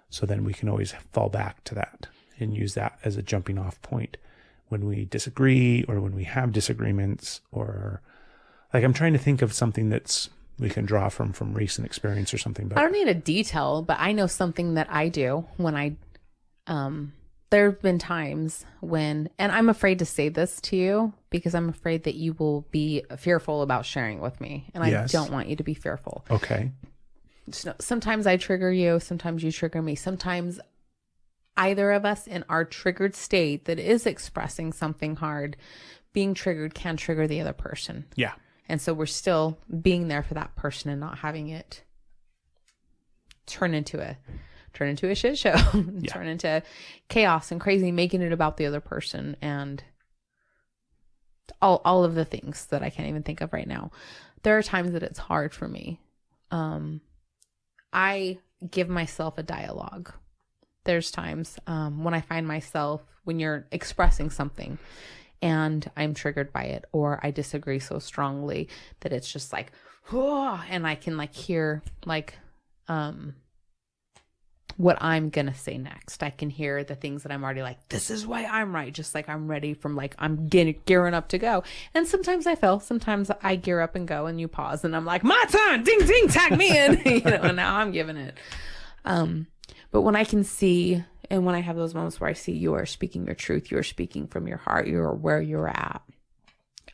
So then we can always fall back to that and use that as a jumping off point when we disagree or when we have disagreements, or like I'm trying to think of something that's we can draw from recent experience or something. But I don't need a detail, but I know something that I do when I, there have been times when, and I'm afraid to say this to you because I'm afraid that you will be fearful about sharing with me. And I don't want you to be fearful. Okay. Sometimes I trigger you. Sometimes you trigger me. Sometimes either of us in our triggered state that is expressing something hard, being triggered can trigger the other person. Yeah. And so we're still being there for that person and not having it turn into a shit show, turn into chaos and crazy, making it about the other person and all of the things that I can't even think of right now. There are times that it's hard for me. I give myself a dialogue. There's times when I find myself, when you're expressing something and I'm triggered by it, or I disagree so strongly that it's just like, whoa, and I can like hear like what I'm gonna say next. I can hear the things that I'm already like, this is why I'm right. Just like I'm ready from like, I'm gearing up to go. And sometimes I fail. Sometimes I gear up and go and you pause and I'm like, my turn, ding, ding, tag me in, and now I'm giving it. But when I can see, and when I have those moments where I see you are speaking your truth, you're speaking from your heart, you're where you're at,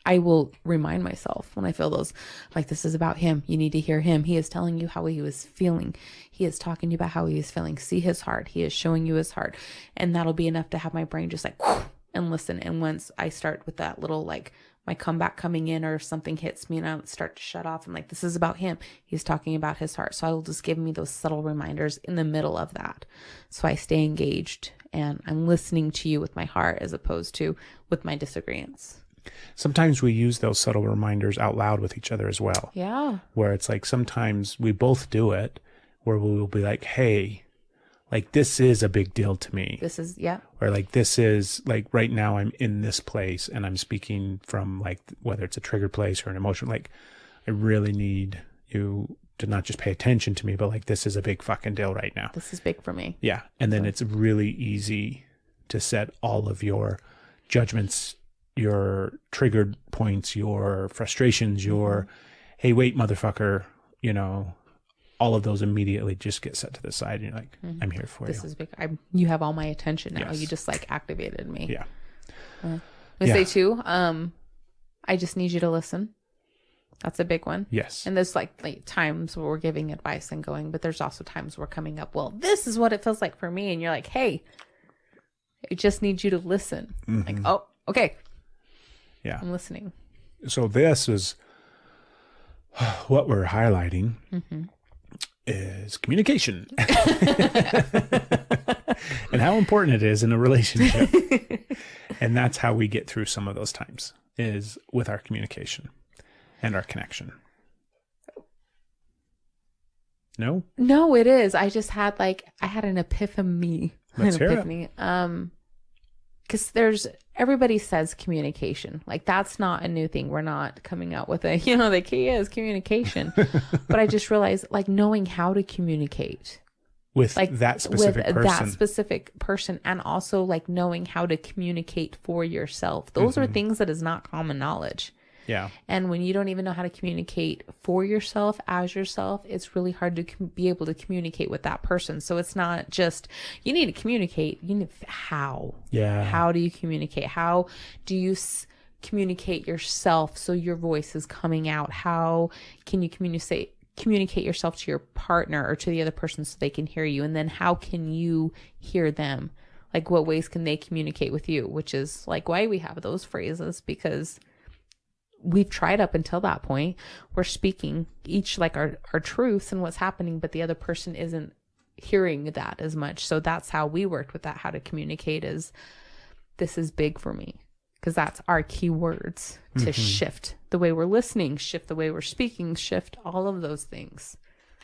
I will remind myself when I feel those, like, this is about him. You need to hear him. He is telling you how he was feeling. He is talking to you about how he is feeling. See his heart. He is showing you his heart. And that'll be enough to have my brain just like, and listen. And once I start with that little, like, my comeback coming in, or if something hits me and I start to shut off, I'm like, this is about him. He's talking about his heart. So I will just give me those subtle reminders in the middle of that. So I stay engaged and I'm listening to you with my heart as opposed to with my disagreements. Sometimes we use those subtle reminders out loud with each other as well. Yeah. Where it's like sometimes we both do it where we will be like, hey, like this is a big deal to me. This is, yeah. Or like this is like right now I'm in this place and I'm speaking from like whether it's a triggered place or an emotion. Like I really need you to not just pay attention to me, but like this is a big fucking deal right now. This is big for me. Yeah. And then it's really easy to set all of your judgments, your triggered points, your frustrations, your, hey, wait, motherfucker, you know, all of those immediately just get set to the side. And you're like, I'm here for This you. is big. You have all my attention now. Yes. You just like activated me. Yeah. I say too, I just need you to listen. That's a big one. Yes. And there's like times where we're giving advice and going, but there's also times we're coming up, well, this is what it feels like for me. And you're like, hey, I just need you to listen. Like, oh, okay. Yeah. I'm listening. So this is what we're highlighting is communication and how important it is in a relationship. And that's how we get through some of those times is with our communication and our connection. No? No, it is. I just had I had an epiphany. Let's hear it. Epiphany. Because everybody says communication. Like, that's not a new thing. We're not coming out with the key is communication. But I just realized, like, knowing how to communicate With like that specific with person. that specific person, and also like knowing how to communicate for yourself. Those are things that is not common knowledge. Yeah. And when you don't even know how to communicate for yourself, as yourself, it's really hard to be able to communicate with that person. So it's not just, you need to communicate. You need how. Yeah. How do you communicate? How do you communicate yourself so your voice is coming out? How can you communicate yourself to your partner or to the other person so they can hear you? And then how can you hear them? Like, what ways can they communicate with you? Which is like why we have those phrases, because we've tried up until that point. We're speaking each like our truths and what's happening, but the other person isn't hearing that as much. So that's how we worked with that, how to communicate is, this is big for me. Because that's our key words to shift the way we're listening, shift the way we're speaking, shift all of those things.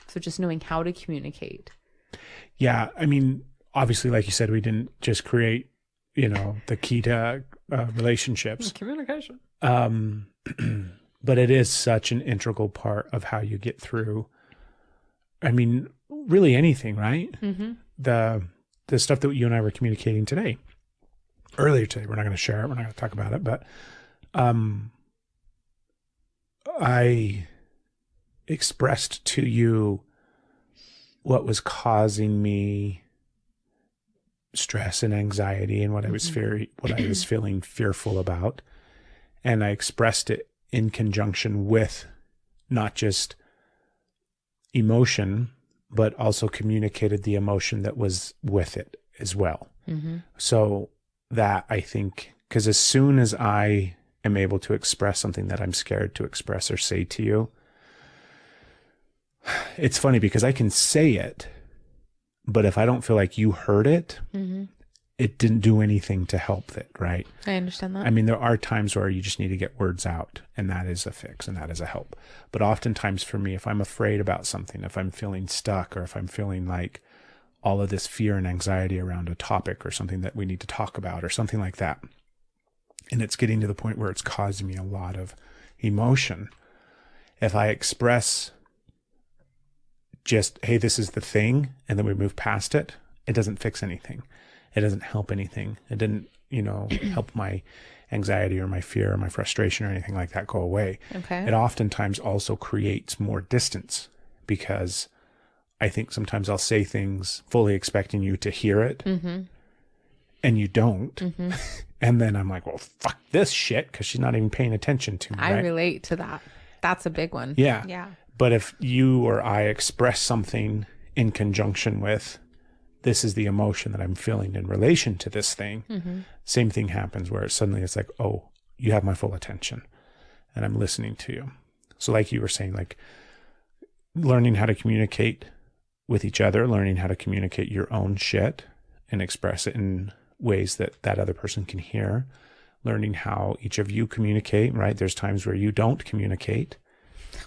So just knowing how to communicate. Yeah. I mean, obviously, like you said, we didn't just create, the key to relationships. Communication. But it is such an integral part of how you get through, I mean, really anything, right? the stuff that you and I were communicating today, earlier today. We're not going to share it. We're not going to talk about it, but I expressed to you what was causing me stress and anxiety and what I was feeling fearful about. And I expressed it in conjunction with not just emotion, but also communicated the emotion that was with it as well. Mm-hmm. So that, I think, because as soon as I am able to express something that I'm scared to express or say to you, it's funny because I can say it, but if I don't feel like you heard it, mm-hmm. it didn't do anything to help it, right? I understand that. I mean, there are times where you just need to get words out, and that is a fix and that is a help. But oftentimes for me, if I'm afraid about something, if I'm feeling stuck, or if I'm feeling like all of this fear and anxiety around a topic or something that we need to talk about or something like that, and it's getting to the point where it's causing me a lot of emotion, if I express just, hey, this is the thing, and then we move past it, it doesn't fix anything. It doesn't help anything. It didn't, help my anxiety or my fear or my frustration or anything like that go away. Okay. It oftentimes also creates more distance, because I think sometimes I'll say things fully expecting you to hear it, mm-hmm. and you don't. Mm-hmm. And then I'm like, well, fuck this shit, because she's not even paying attention to me. I right? relate to that. That's a big one. Yeah. Yeah. But if you or I express something in conjunction with, this is the emotion that I'm feeling in relation to this thing, mm-hmm. same thing happens where suddenly it's like, oh, you have my full attention and I'm listening to you. So like you were saying, like learning how to communicate with each other, learning how to communicate your own shit and express it in ways that that other person can hear, learning how each of you communicate, right? There's times where you don't communicate.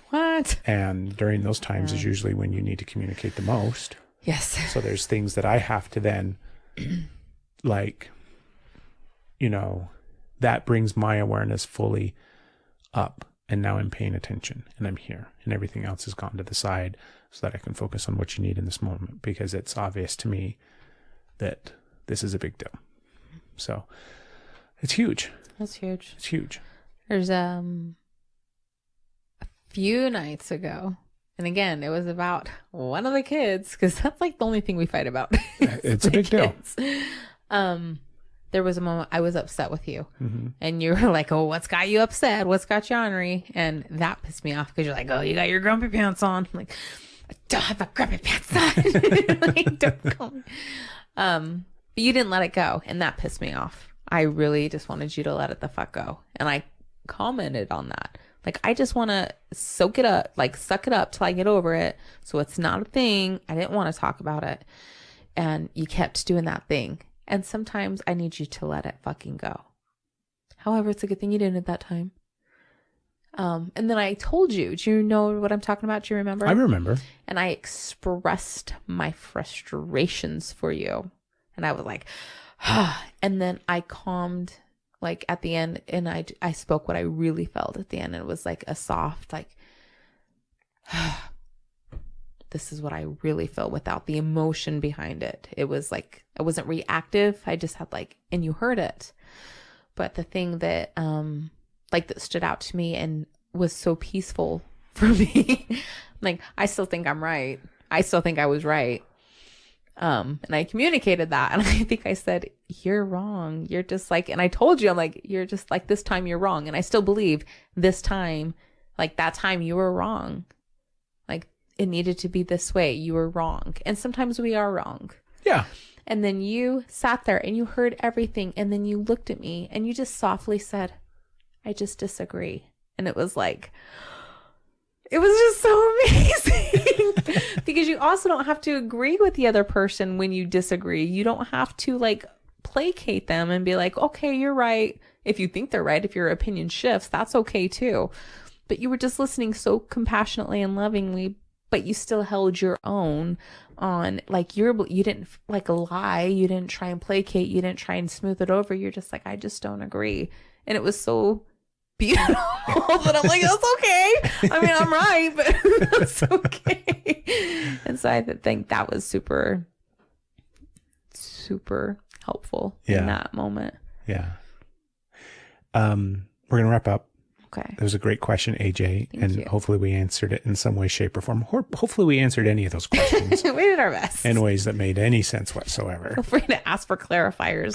What? And during those times is usually when you need to communicate the most. Yes. So there's things that I have to then like, that brings my awareness fully up, and now I'm paying attention and I'm here, and everything else has gone to the side so that I can focus on what you need in this moment, because it's obvious to me that this is a big deal. So it's huge. That's huge. It's huge. There's a few nights ago, and again, it was about one of the kids, because that's like the only thing we fight about. It's a big deal. There was a moment I was upset with you, mm-hmm. and you were like, oh, what's got you upset? What's got you ornery? And that pissed me off, because you're like, oh, you got your grumpy pants on. I'm like, I don't have a grumpy pants on. Like, don't call me. But you didn't let it go, and that pissed me off. I really just wanted you to let it the fuck go. And I commented on that. Like, I just want to soak it up, like suck it up till I get over it. So it's not a thing. I didn't want to talk about it. And you kept doing that thing. And sometimes I need you to let it fucking go. However, it's a good thing you didn't at that time. And then I told you, do you know what I'm talking about? Do you remember? I remember. And I expressed my frustrations for you. And I was like, and then I calmed, like at the end, and I spoke what I really felt at the end. And it was like a soft, like, this is what I really feel, without the emotion behind it. It was like, I wasn't reactive. I just had like, and you heard it. But the thing that, that stood out to me and was so peaceful for me, like, I still think I'm right. I still think I was right. And I communicated that, and I think I said, you're wrong. You're just like, and I told you, I'm like, you're just like, this time you're wrong. And I still believe this time, like that time you were wrong. Like, it needed to be this way. You were wrong. And sometimes we are wrong. Yeah. And then you sat there and you heard everything. And then you looked at me and you just softly said, I just disagree. And it was like, it was just so amazing. Because you also don't have to agree with the other person when you disagree. You don't have to like placate them and be like, okay, you're right. If you think they're right, if your opinion shifts, that's okay too. But you were just listening so compassionately and lovingly, but you still held your own on, like, you didn't like lie. You didn't try and placate. You didn't try and smooth it over. You're just like, I just don't agree. And it was so beautiful that I'm like, that's okay. I mean, I'm right, but that's okay. And so I think that was super super helpful Yeah. in that moment. Yeah. We're going to wrap up. Okay. It was a great question, AJ, and you. hopefully we answered it in some way, shape, or form. Or hopefully we answered any of those questions We did our best. in ways that made any sense whatsoever. Feel free to ask for clarifiers.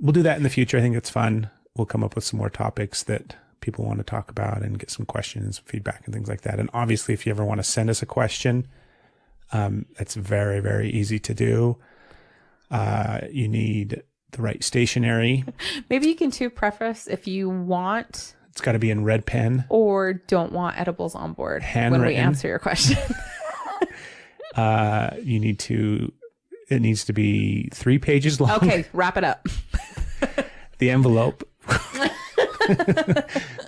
We'll do that in the future. I think it's fun. We'll come up with some more topics that people want to talk about and get some questions, some feedback, and things like that. And obviously, if you ever want to send us a question, it's very, very easy to do. You need the right stationery. Maybe you can too preface if you want It's got to be in red pen. or don't want edibles on board when Handwritten. we answer your question. It needs to be 3 pages long. Okay, wrap it up. The envelope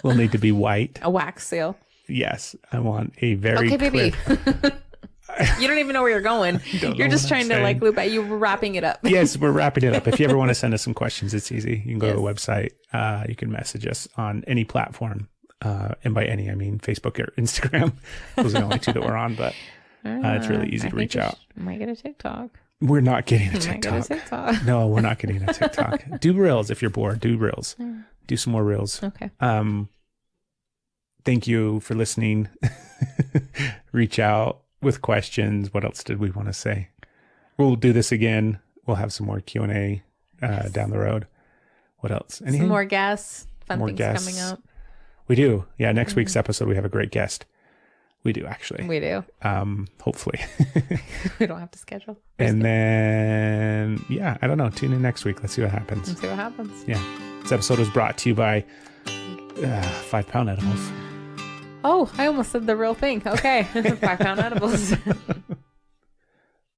will need to be white. A wax seal. Yes, I want a very Okay, baby. clear. You don't even know where you're going. Don't You're know just what I'm trying to like saying. loop at you wrapping it up. Yes, we're wrapping it up. If you ever want to send us some questions, it's easy. You can go to the Yes. website. You can message us on any platform. And by any, I mean Facebook or Instagram. Those are the only 2 that we're on, but it's really easy to reach out. Might get a TikTok. We're not getting a Might get a TikTok. TikTok. No, we're not getting a TikTok. Do reels if you're bored. Do reels. Do some more reels. Okay. Thank you for listening. Reach out with questions. What else did we want to say? We'll do this again. We'll have some more Q&A down the road. What else? Anything? Some more guests. Fun More things guests. coming up. We do. Yeah, next week's episode, we have a great guest. We do, actually. We do. Hopefully. We don't have to schedule. And then, yeah, I don't know. Tune in next week. Let's see what happens. Let's see what happens. Yeah. This episode was brought to you by 5 Pound Edibles. Oh, I almost said the real thing. Okay. 5 pound edibles.